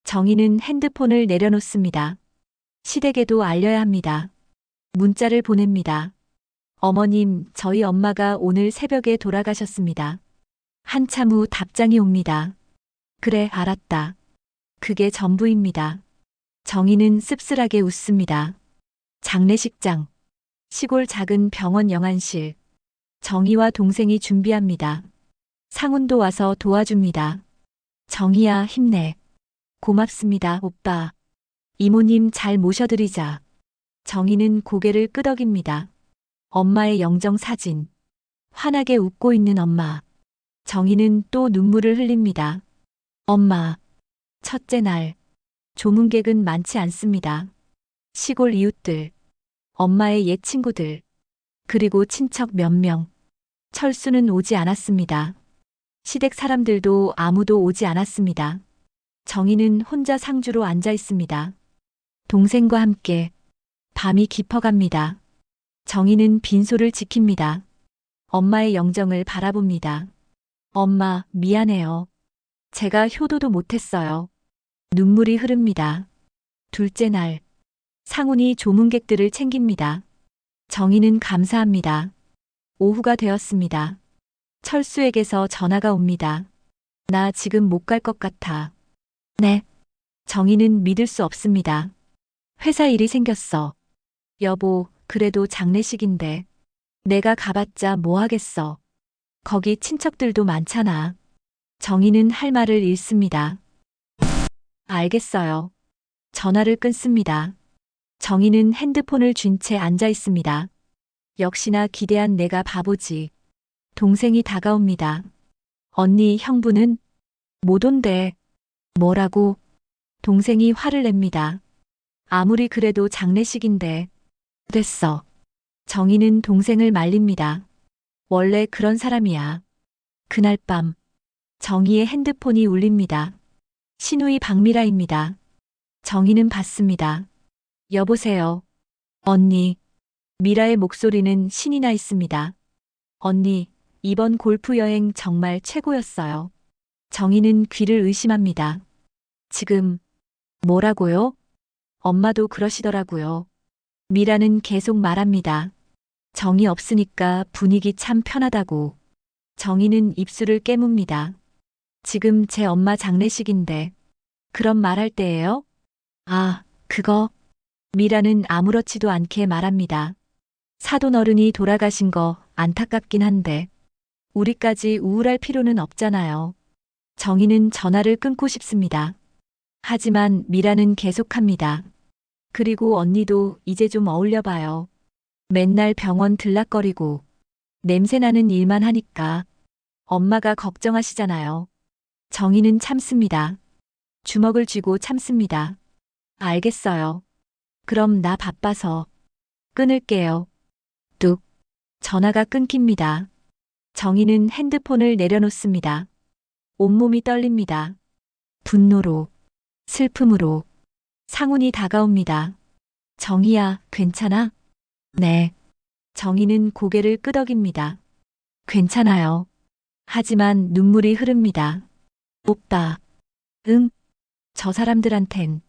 정희는 핸드폰을 내려놓습니다. 시댁에도 알려야 합니다. 문자를 보냅니다. 어머님, 저희 엄마가 오늘 새벽에 돌아가셨습니다. 한참 후 답장이 옵니다. 그래, 알았다. 그게 전부입니다. 정희는 씁쓸하게 웃습니다. 장례식장. 시골 작은 병원 영안실. 정희와 동생이 준비합니다. 상훈도 와서 도와줍니다. 정희야, 힘내. 고맙습니다, 오빠. 이모님 잘 모셔드리자. 정희는 고개를 끄덕입니다. 엄마의 영정 사진. 환하게 웃고 있는 엄마. 정희는 또 눈물을 흘립니다. 엄마. 첫째 날. 조문객은 많지 않습니다. 시골 이웃들. 엄마의 옛 친구들. 그리고 친척 몇 명. 철수는 오지 않았습니다. 시댁 사람들도 아무도 오지 않았습니다. 정희는 혼자 상주로 앉아 있습니다. 동생과 함께 밤이 깊어갑니다. 정희는 빈소를 지킵니다. 엄마의 영정을 바라봅니다. 엄마, 미안해요. 제가 효도도 못했어요. 눈물이 흐릅니다. 둘째 날, 상훈이 조문객들을 챙깁니다. 정희는 감사합니다. 오후가 되었습니다. 철수에게서 전화가 옵니다. 나 지금 못 갈 것 같아. 네. 정희는 믿을 수 없습니다. 회사 일이 생겼어. 여보, 그래도 장례식인데. 내가 가봤자 뭐 하겠어. 거기 친척들도 많잖아. 정희는 할 말을 잃습니다. 알겠어요. 전화를 끊습니다. 정희는 핸드폰을 쥔 채 앉아 있습니다. 역시나 기대한 내가 바보지. 동생이 다가옵니다. 언니, 형부는? 못 온대. 뭐라고? 동생이 화를 냅니다. 아무리 그래도 장례식인데. 됐어. 정희는 동생을 말립니다. 원래 그런 사람이야. 그날 밤, 정희의 핸드폰이 울립니다. 신우이 박미라입니다. 정희는 받습니다. 여보세요. 언니. 미라의 목소리는 신이 나 있습니다. 언니, 이번 골프 여행 정말 최고였어요. 정희는 귀를 의심합니다. 지금, 뭐라고요? 엄마도 그러시더라고요. 미라는 계속 말합니다. 정이 없으니까 분위기 참 편하다고. 정희는 입술을 깨뭅니다. 지금 제 엄마 장례식인데. 그런 말할 때예요? 아, 그거. 미라는 아무렇지도 않게 말합니다. 사돈 어른이 돌아가신 거 안타깝긴 한데. 우리까지 우울할 필요는 없잖아요. 정희는 전화를 끊고 싶습니다. 하지만 미라는 계속합니다. 그리고 언니도 이제 좀 어울려봐요. 맨날 병원 들락거리고 냄새나는 일만 하니까 엄마가 걱정하시잖아요. 정희는 참습니다. 주먹을 쥐고 참습니다. 알겠어요. 그럼 나 바빠서 끊을게요. 뚝. 전화가 끊깁니다. 정희는 핸드폰을 내려놓습니다. 온몸이 떨립니다. 분노로, 슬픔으로. 상훈이 다가옵니다. 정희야, 괜찮아? 네. 정희는 고개를 끄덕입니다. 괜찮아요. 하지만 눈물이 흐릅니다. 오빠. 응? 저 사람들한텐.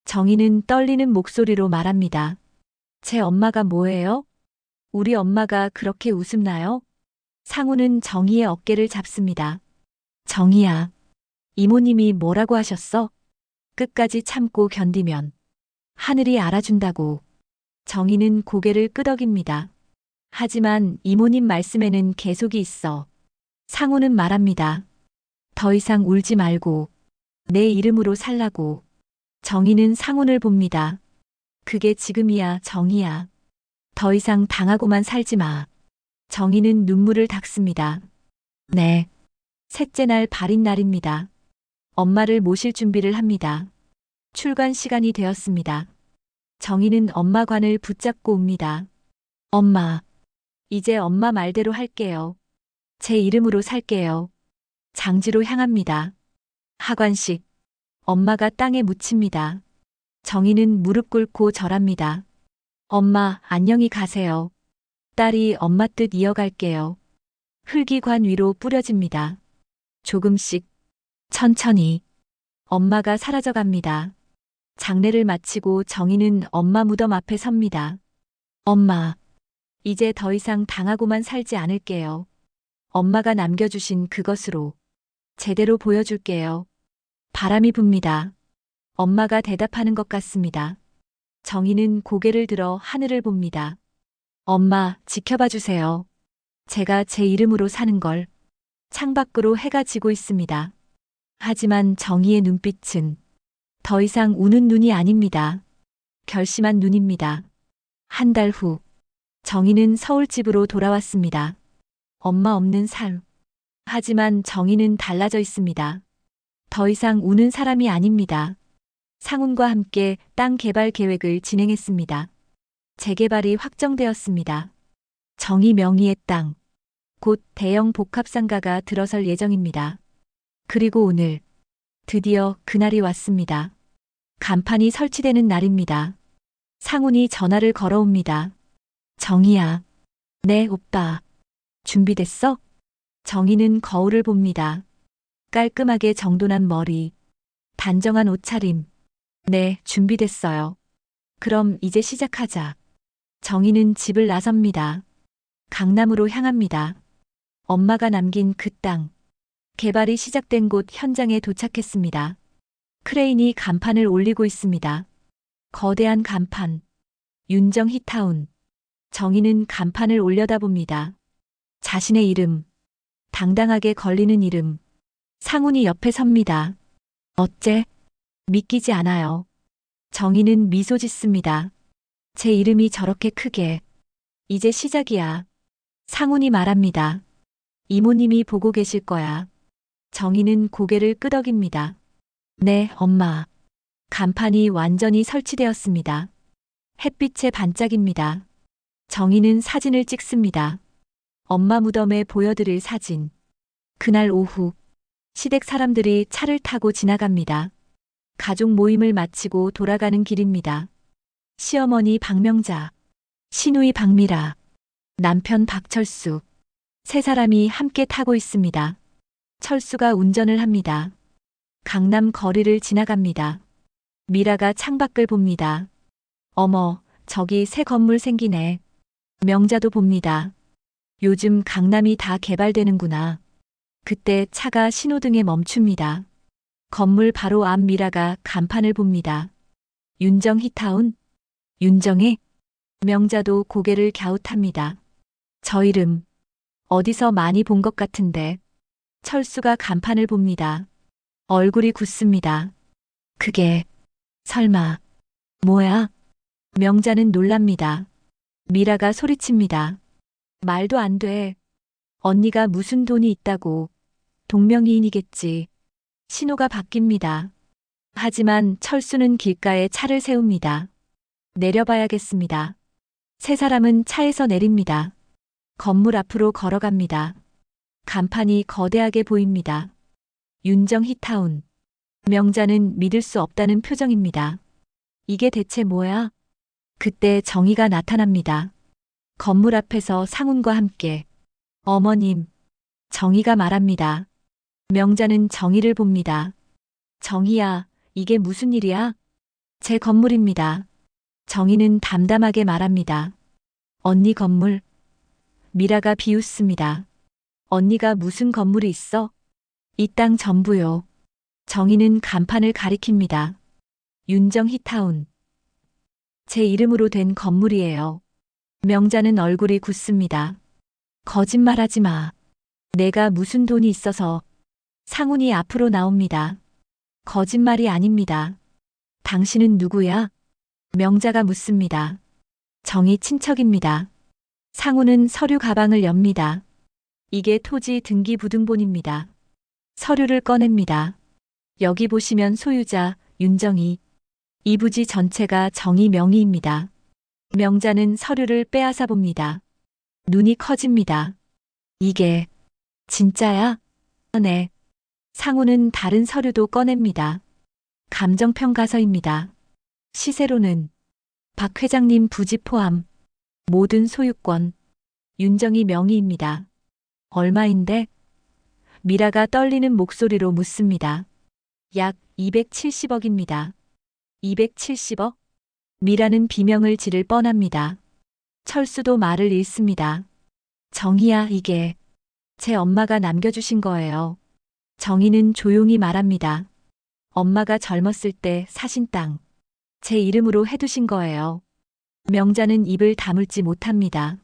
정희는 떨리는 목소리로 말합니다. 제 엄마가 뭐예요? 우리 엄마가 그렇게 우습나요? 상훈은 정희의 어깨를 잡습니다. 정희야. 이모님이 뭐라고 하셨어? 끝까지 참고 견디면 하늘이 알아준다고. 정희는 고개를 끄덕입니다. 하지만 이모님 말씀에는 계속이 있어. 상우는 말합니다. 더 이상 울지 말고 내 이름으로 살라고. 정희는 상훈을 봅니다. 그게 지금이야, 정희야. 더 이상 당하고만 살지 마. 정희는 눈물을 닦습니다. 네. 셋째 날 발인 날입니다. 엄마를 모실 준비를 합니다. 출관 시간이 되었습니다. 정희는 엄마 관을 붙잡고 옵니다. 엄마. 이제 엄마 말대로 할게요. 제 이름으로 살게요. 장지로 향합니다. 하관식. 엄마가 땅에 묻힙니다. 정희는 무릎 꿇고 절합니다. 엄마, 안녕히 가세요. 딸이 엄마 뜻 이어갈게요. 흙이 관 위로 뿌려집니다. 조금씩, 천천히. 엄마가 사라져갑니다. 장례를 마치고 정희는 엄마 무덤 앞에 섭니다. 엄마, 이제 더 이상 당하고만 살지 않을게요. 엄마가 남겨주신 그것으로 제대로 보여줄게요. 바람이 붑니다. 엄마가 대답하는 것 같습니다. 정희는 고개를 들어 하늘을 봅니다. 엄마, 지켜봐 주세요. 제가 제 이름으로 사는 걸. 창밖으로 해가 지고 있습니다. 하지만 정희의 눈빛은 더 이상 우는 눈이 아닙니다. 결심한 눈입니다. 한 달 후, 정희는 서울집으로 돌아왔습니다. 엄마 없는 삶. 하지만 정희는 달라져 있습니다. 더 이상 우는 사람이 아닙니다. 상훈과 함께 땅 개발 계획을 진행했습니다. 재개발이 확정되었습니다. 정희 명의의 땅. 곧 대형 복합상가가 들어설 예정입니다. 그리고 오늘 드디어 그날이 왔습니다. 간판이 설치되는 날입니다. 상훈이 전화를 걸어옵니다. 정희야. 네, 오빠. 준비됐어? 정희는 거울을 봅니다. 깔끔하게 정돈한 머리, 단정한 옷차림. 네, 준비됐어요. 그럼 이제 시작하자. 정희는 집을 나섭니다. 강남으로 향합니다. 엄마가 남긴 그 땅. 개발이 시작된 곳 현장에 도착했습니다. 크레인이 간판을 올리고 있습니다. 거대한 간판. 윤정 히타운. 정희는 간판을 올려다봅니다. 자신의 이름. 당당하게 걸리는 이름. 상훈이 옆에 섭니다. 어째? 믿기지 않아요. 정희는 미소 짓습니다. 제 이름이 저렇게 크게. 이제 시작이야. 상훈이 말합니다. 이모님이 보고 계실 거야. 정희는 고개를 끄덕입니다. 네, 엄마. 간판이 완전히 설치되었습니다. 햇빛에 반짝입니다. 정희는 사진을 찍습니다. 엄마 무덤에 보여드릴 사진. 그날 오후, 시댁 사람들이 차를 타고 지나갑니다. 가족 모임을 마치고 돌아가는 길입니다. 시어머니 박명자, 시누이 박미라, 남편 박철수. 세 사람이 함께 타고 있습니다. 철수가 운전을 합니다. 강남 거리를 지나갑니다. 미라가 창밖을 봅니다. 어머, 저기 새 건물 생기네. 명자도 봅니다. 요즘 강남이 다 개발되는구나. 그때 차가 신호등에 멈춥니다. 건물 바로 앞 미라가 간판을 봅니다. 윤정 히타운? 윤정혜? 명자도 고개를 갸웃합니다. 저 이름 어디서 많이 본 것 같은데. 철수가 간판을 봅니다. 얼굴이 굳습니다. 그게 설마 뭐야? 명자는 놀랍니다. 미라가 소리칩니다. 말도 안 돼. 언니가 무슨 돈이 있다고. 동명이인이겠지. 신호가 바뀝니다. 하지만 철수는 길가에 차를 세웁니다. 내려봐야겠습니다. 세 사람은 차에서 내립니다. 건물 앞으로 걸어갑니다. 간판이 거대하게 보입니다. 윤정 히타운. 명자는 믿을 수 없다는 표정입니다. 이게 대체 뭐야? 그때 정희가 나타납니다. 건물 앞에서 상훈과 함께. 어머님. 정희가 말합니다. 명자는 정희를 봅니다. 정희야, 이게 무슨 일이야? 제 건물입니다. 정희는 담담하게 말합니다. 언니 건물? 미라가 비웃습니다. 언니가 무슨 건물이 있어? 이 땅 전부요. 정희는 간판을 가리킵니다. 윤정희타운. 제 이름으로 된 건물이에요. 명자는 얼굴이 굳습니다. 거짓말하지 마. 내가 무슨 돈이 있어서. 상훈이 앞으로 나옵니다. 거짓말이 아닙니다. 당신은 누구야? 명자가 묻습니다. 정희 친척입니다. 상훈은 서류 가방을 엽니다. 이게 토지 등기부등본입니다. 서류를 꺼냅니다. 여기 보시면 소유자 윤정희. 이 부지 전체가 정희 명의입니다. 명자는 서류를 빼앗아 봅니다. 눈이 커집니다. 이게 진짜야? 네. 상훈은 다른 서류도 꺼냅니다. 감정평가서입니다. 시세로는 박 회장님 부지 포함 모든 소유권 윤정희 명의입니다. 얼마인데? 미라가 떨리는 목소리로 묻습니다. 약 270억입니다. 270억? 미라는 비명을 지를 뻔합니다. 철수도 말을 잃습니다. 정희야, 이게 제 엄마가 남겨주신 거예요. 정희는 조용히 말합니다. 엄마가 젊었을 때 사신 땅, 제 이름으로 해두신 거예요. 명자는 입을 다물지 못합니다.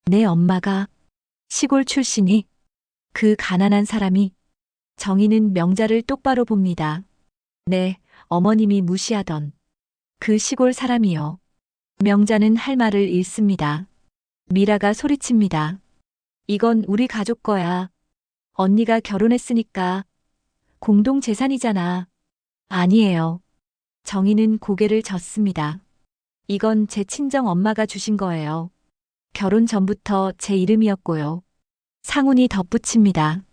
내 엄마가 시골 출신이 그 가난한 사람이. 정희는 명자를 똑바로 봅니다. 네, 어머님이 무시하던 그 시골 사람이요. 명자는 할 말을 잃습니다. 미라가 소리칩니다. 이건 우리 가족 거야. 언니가 결혼했으니까 공동 재산이잖아. 아니에요. 정희는 고개를 젓습니다. 이건 제 친정 엄마가 주신 거예요. 결혼 전부터 제 이름이었고요. 상훈이 덧붙입니다.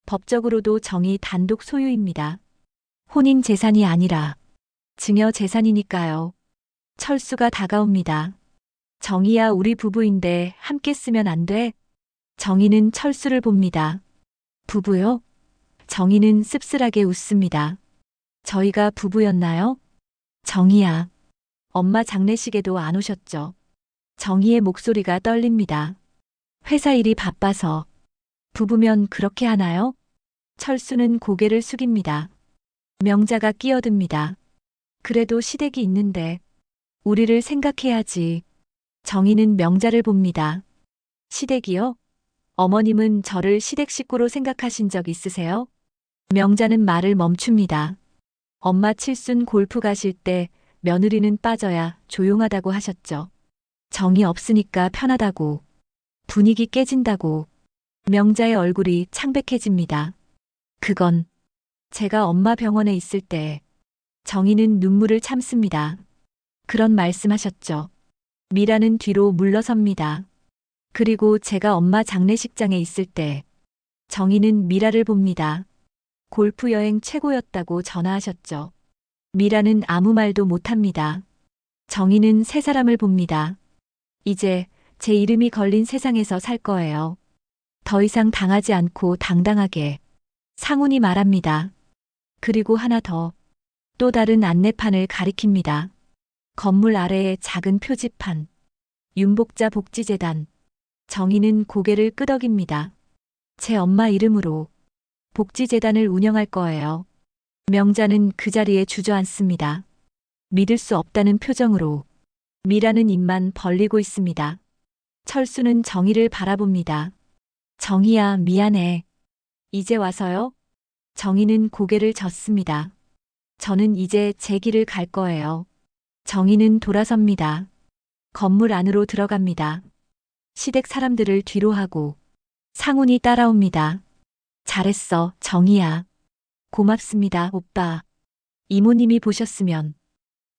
법적으로도 정희 단독 소유입니다. 혼인 재산이 아니라 증여 재산이니까요. 철수가 다가옵니다. 정희야, 우리 부부인데 함께 쓰면 안 돼? 정희는 철수를 봅니다. 부부요? 정희는 씁쓸하게 웃습니다. 저희가 부부였나요? 정희야, 엄마 장례식에도 안 오셨죠? 정희의 목소리가 떨립니다. 회사 일이 바빠서. 부부면 그렇게 하나요? 철수는 고개를 숙입니다. 명자가 끼어듭니다. 그래도 시댁이 있는데 우리를 생각해야지. 정희는 명자를 봅니다. 시댁이요? 어머님은 저를 시댁 식구로 생각하신 적 있으세요? 명자는 말을 멈춥니다. 엄마 칠순 골프 가실 때 며느리는 빠져야 조용하다고 하셨죠. 정이 없으니까 편하다고. 분위기 깨진다고. 명자의 얼굴이 창백해집니다. 그건 제가 엄마 병원에 있을 때. 정희는 눈물을 참습니다. 그런 말씀하셨죠. 미라는 뒤로 물러섭니다. 그리고 제가 엄마 장례식장에 있을 때. 정희는 미라를 봅니다. 골프 여행 최고였다고 전화하셨죠. 미라는 아무 말도 못합니다. 정희는 세 사람을 봅니다. 이제 제 이름이 걸린 세상에서 살 거예요. 더 이상 당하지 않고 당당하게. 상훈이 말합니다. 그리고 하나 더. 또 다른 안내판을 가리킵니다. 건물 아래에 작은 표지판. 윤복자 복지재단. 정희는 고개를 끄덕입니다. 제 엄마 이름으로 복지재단을 운영할 거예요. 명자는 그 자리에 주저앉습니다. 믿을 수 없다는 표정으로. 미라는 입만 벌리고 있습니다. 철수는 정희를 바라봅니다. 정희야, 미안해. 이제 와서요? 정희는 고개를 젓습니다. 저는 이제 제 길을 갈 거예요. 정희는 돌아섭니다. 건물 안으로 들어갑니다. 시댁 사람들을 뒤로 하고 상훈이 따라옵니다. 잘했어, 정희야. 고맙습니다, 오빠. 이모님이 보셨으면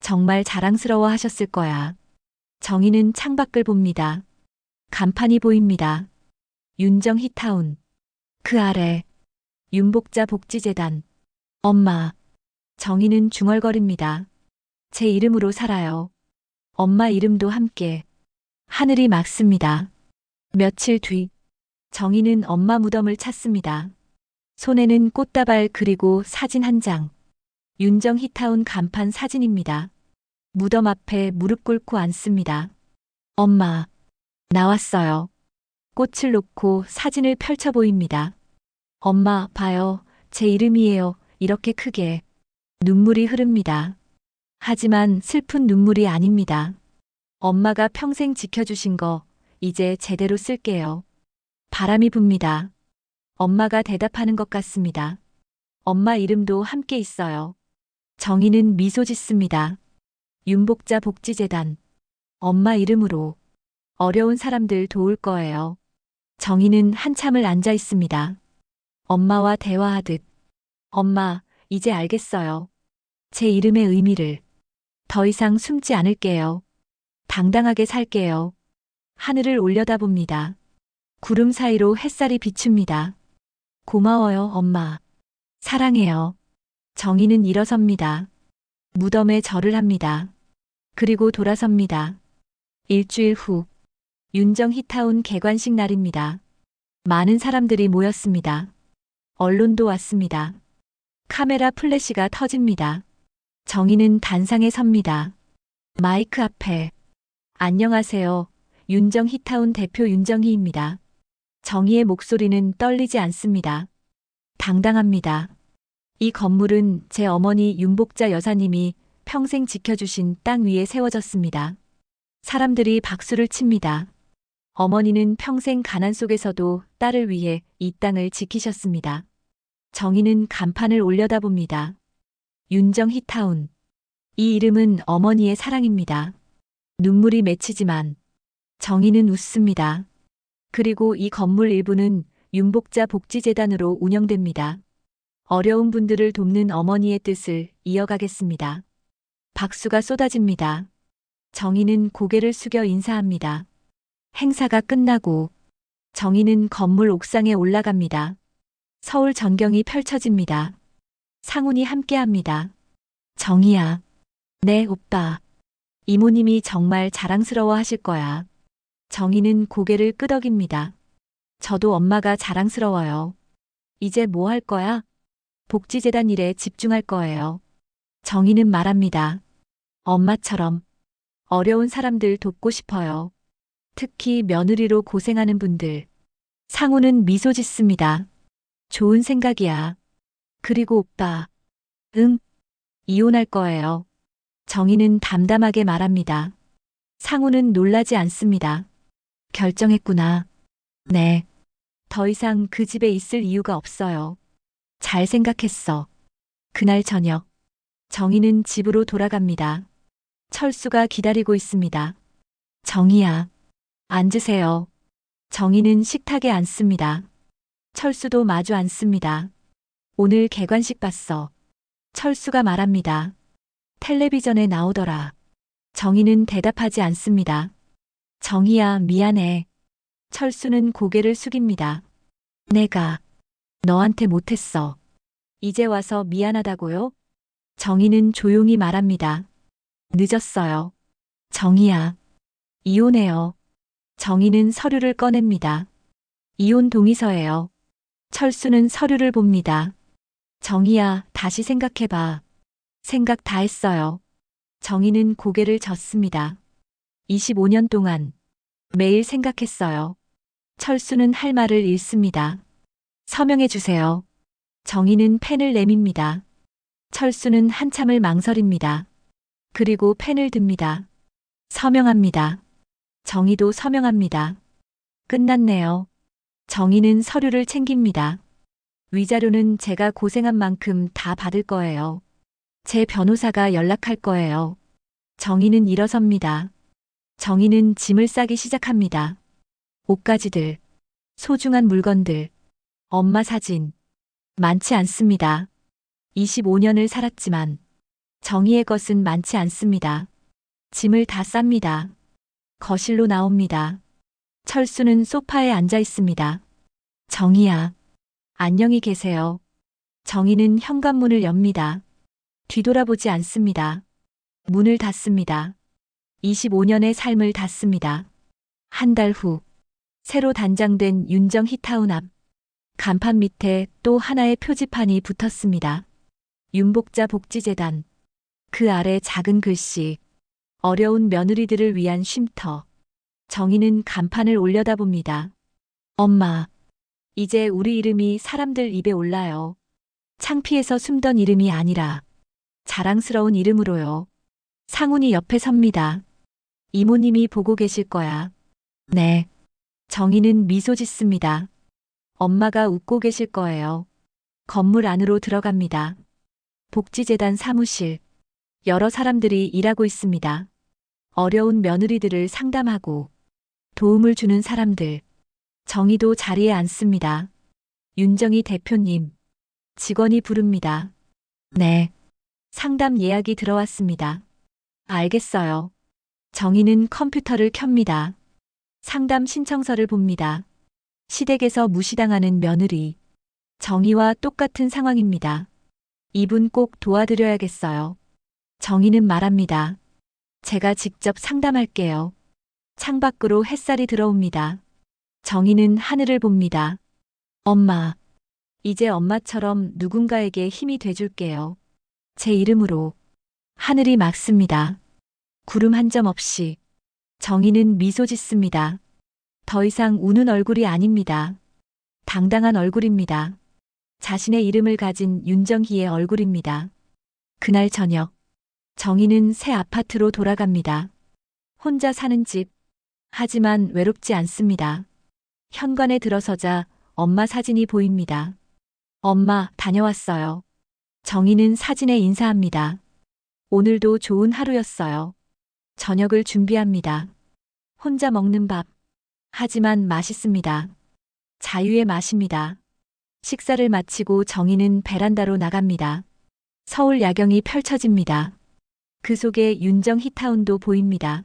정말 자랑스러워 하셨을 거야. 정희는 창밖을 봅니다. 간판이 보입니다. 윤정희타운. 그 아래 윤복자 복지재단. 엄마. 정희는 중얼거립니다. 제 이름으로 살아요. 엄마 이름도 함께. 하늘이 맑습니다. 며칠 뒤 정희는 엄마 무덤을 찾습니다. 손에는 꽃다발 그리고 사진 한 장. 윤정희타운 간판 사진입니다. 무덤 앞에 무릎 꿇고 앉습니다. 엄마, 나왔어요. 꽃을 놓고 사진을 펼쳐 보입니다. 엄마, 봐요. 제 이름이에요. 이렇게 크게. 눈물이 흐릅니다. 하지만 슬픈 눈물이 아닙니다. 엄마가 평생 지켜주신 거 이제 제대로 쓸게요. 바람이 붑니다. 엄마가 대답하는 것 같습니다. 엄마 이름도 함께 있어요. 정희는 미소 짓습니다. 윤복자 복지재단. 엄마 이름으로 어려운 사람들 도울 거예요. 정희는 한참을 앉아 있습니다. 엄마와 대화하듯. 엄마, 이제 알겠어요. 제 이름의 의미를. 더 이상 숨지 않을게요. 당당하게 살게요. 하늘을 올려다봅니다. 구름 사이로 햇살이 비춥니다. 고마워요, 엄마. 사랑해요. 정희는 일어섭니다. 무덤에 절을 합니다. 그리고 돌아섭니다. 일주일 후, 윤정히타운 개관식 날입니다. 많은 사람들이 모였습니다. 언론도 왔습니다. 카메라 플래시가 터집니다. 정희는 단상에 섭니다. 마이크 앞에. 안녕하세요. 윤정히타운 대표 윤정희입니다. 정희의 목소리는 떨리지 않습니다. 당당합니다. 이 건물은 제 어머니 윤복자 여사님이 평생 지켜주신 땅 위에 세워졌습니다. 사람들이 박수를 칩니다. 어머니는 평생 가난 속에서도 딸을 위해 이 땅을 지키셨습니다. 정희는 간판을 올려다봅니다. 윤정히타운. 이 이름은 어머니의 사랑입니다. 눈물이 맺히지만 정희는 웃습니다. 그리고 이 건물 일부는 윤복자 복지재단으로 운영됩니다. 어려운 분들을 돕는 어머니의 뜻을 이어가겠습니다. 박수가 쏟아집니다. 정희는 고개를 숙여 인사합니다. 행사가 끝나고 정희는 건물 옥상에 올라갑니다. 서울 전경이 펼쳐집니다. 상훈이 함께합니다. 정희야. 네, 오빠. 이모님이 정말 자랑스러워 하실 거야. 정희는 고개를 끄덕입니다. 저도 엄마가 자랑스러워요. 이제 뭐 할 거야? 복지재단 일에 집중할 거예요. 정희는 말합니다. 엄마처럼 어려운 사람들 돕고 싶어요. 특히 며느리로 고생하는 분들. 상우는 미소 짓습니다. 좋은 생각이야. 그리고 오빠. 응. 이혼할 거예요. 정희는 담담하게 말합니다. 상우는 놀라지 않습니다. 결정했구나. 네. 더 이상 그 집에 있을 이유가 없어요. 잘 생각했어. 그날 저녁. 정희는 집으로 돌아갑니다. 철수가 기다리고 있습니다. 정희야. 앉으세요. 정희는 식탁에 앉습니다. 철수도 마주 앉습니다. 오늘 개관식 봤어. 철수가 말합니다. 텔레비전에 나오더라. 정희는 대답하지 않습니다. 정희야, 미안해. 철수는 고개를 숙입니다. 내가 너한테 못했어. 이제 와서 미안하다고요? 정희는 조용히 말합니다. 늦었어요. 정희야. 이혼해요. 정희는 서류를 꺼냅니다. 이혼 동의서예요. 철수는 서류를 봅니다. 정희야, 다시 생각해봐. 생각 다 했어요. 정희는 고개를 젓습니다. 25년 동안 매일 생각했어요. 철수는 할 말을 잃습니다. 서명해 주세요. 정희는 펜을 내밉니다. 철수는 한참을 망설입니다. 그리고 펜을 듭니다. 서명합니다. 정희도 서명합니다. 끝났네요. 정희는 서류를 챙깁니다. 위자료는 제가 고생한 만큼 다 받을 거예요. 제 변호사가 연락할 거예요. 정희는 일어섭니다. 정희는 짐을 싸기 시작합니다. 옷가지들, 소중한 물건들, 엄마 사진. 많지 않습니다. 25년을 살았지만 정희의 것은 많지 않습니다. 짐을 다 쌉니다. 거실로 나옵니다. 철수는 소파에 앉아 있습니다. 정희야. 안녕히 계세요. 정희는 현관문을 엽니다. 뒤돌아보지 않습니다. 문을 닫습니다. 25년의 삶을 닫습니다. 한 달 후, 새로 단장된 윤정히타운 앞. 간판 밑에 또 하나의 표지판이 붙었습니다. 윤복자 복지재단. 그 아래 작은 글씨. 어려운 며느리들을 위한 쉼터. 정희는 간판을 올려다봅니다. 엄마. 이제 우리 이름이 사람들 입에 올라요. 창피해서 숨던 이름이 아니라 자랑스러운 이름으로요. 상훈이 옆에 섭니다. 이모님이 보고 계실 거야. 네. 정희는 미소 짓습니다. 엄마가 웃고 계실 거예요. 건물 안으로 들어갑니다. 복지재단 사무실. 여러 사람들이 일하고 있습니다. 어려운 며느리들을 상담하고 도움을 주는 사람들. 정희도 자리에 앉습니다. 윤정희 대표님. 직원이 부릅니다. 네. 상담 예약이 들어왔습니다. 알겠어요. 정희는 컴퓨터를 켭니다. 상담 신청서를 봅니다. 시댁에서 무시당하는 며느리. 정희와 똑같은 상황입니다. 이분 꼭 도와드려야겠어요. 정희는 말합니다. 제가 직접 상담할게요. 창밖으로 햇살이 들어옵니다. 정희는 하늘을 봅니다. 엄마. 이제 엄마처럼 누군가에게 힘이 돼줄게요. 제 이름으로. 하늘이 맑습니다. 구름 한 점 없이. 정희는 미소 짓습니다. 더 이상 우는 얼굴이 아닙니다. 당당한 얼굴입니다. 자신의 이름을 가진 윤정희의 얼굴입니다. 그날 저녁. 정희는 새 아파트로 돌아갑니다. 혼자 사는 집. 하지만 외롭지 않습니다. 현관에 들어서자 엄마 사진이 보입니다. 엄마, 다녀왔어요. 정희는 사진에 인사합니다. 오늘도 좋은 하루였어요. 저녁을 준비합니다. 혼자 먹는 밥. 하지만 맛있습니다. 자유의 맛입니다. 식사를 마치고 정희는 베란다로 나갑니다. 서울 야경이 펼쳐집니다. 그 속에 윤정희타운도 보입니다.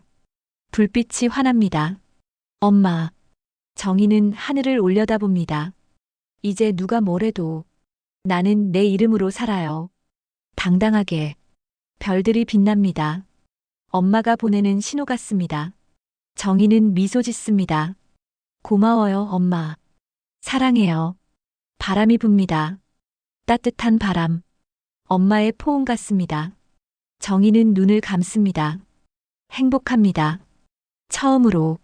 불빛이 환합니다. 엄마. 정희는 하늘을 올려다봅니다. 이제 누가 뭐래도 나는 내 이름으로 살아요. 당당하게. 별들이 빛납니다. 엄마가 보내는 신호 같습니다. 정희는 미소 짓습니다. 고마워요, 엄마. 사랑해요. 바람이 붑니다. 따뜻한 바람. 엄마의 포옹 같습니다. 정희는 눈을 감습니다. 행복합니다. 처음으로,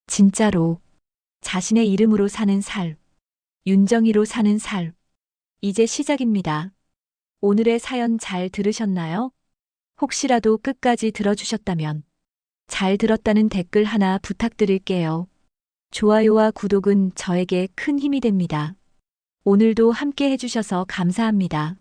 진짜로, 자신의 이름으로 사는 삶. 윤정희로 사는 삶. 이제 시작입니다. 오늘의 사연 잘 들으셨나요? 혹시라도 끝까지 들어주셨다면 잘 들었다는 댓글 하나 부탁드릴게요. 좋아요와 구독은 저에게 큰 힘이 됩니다. 오늘도 함께 해주셔서 감사합니다.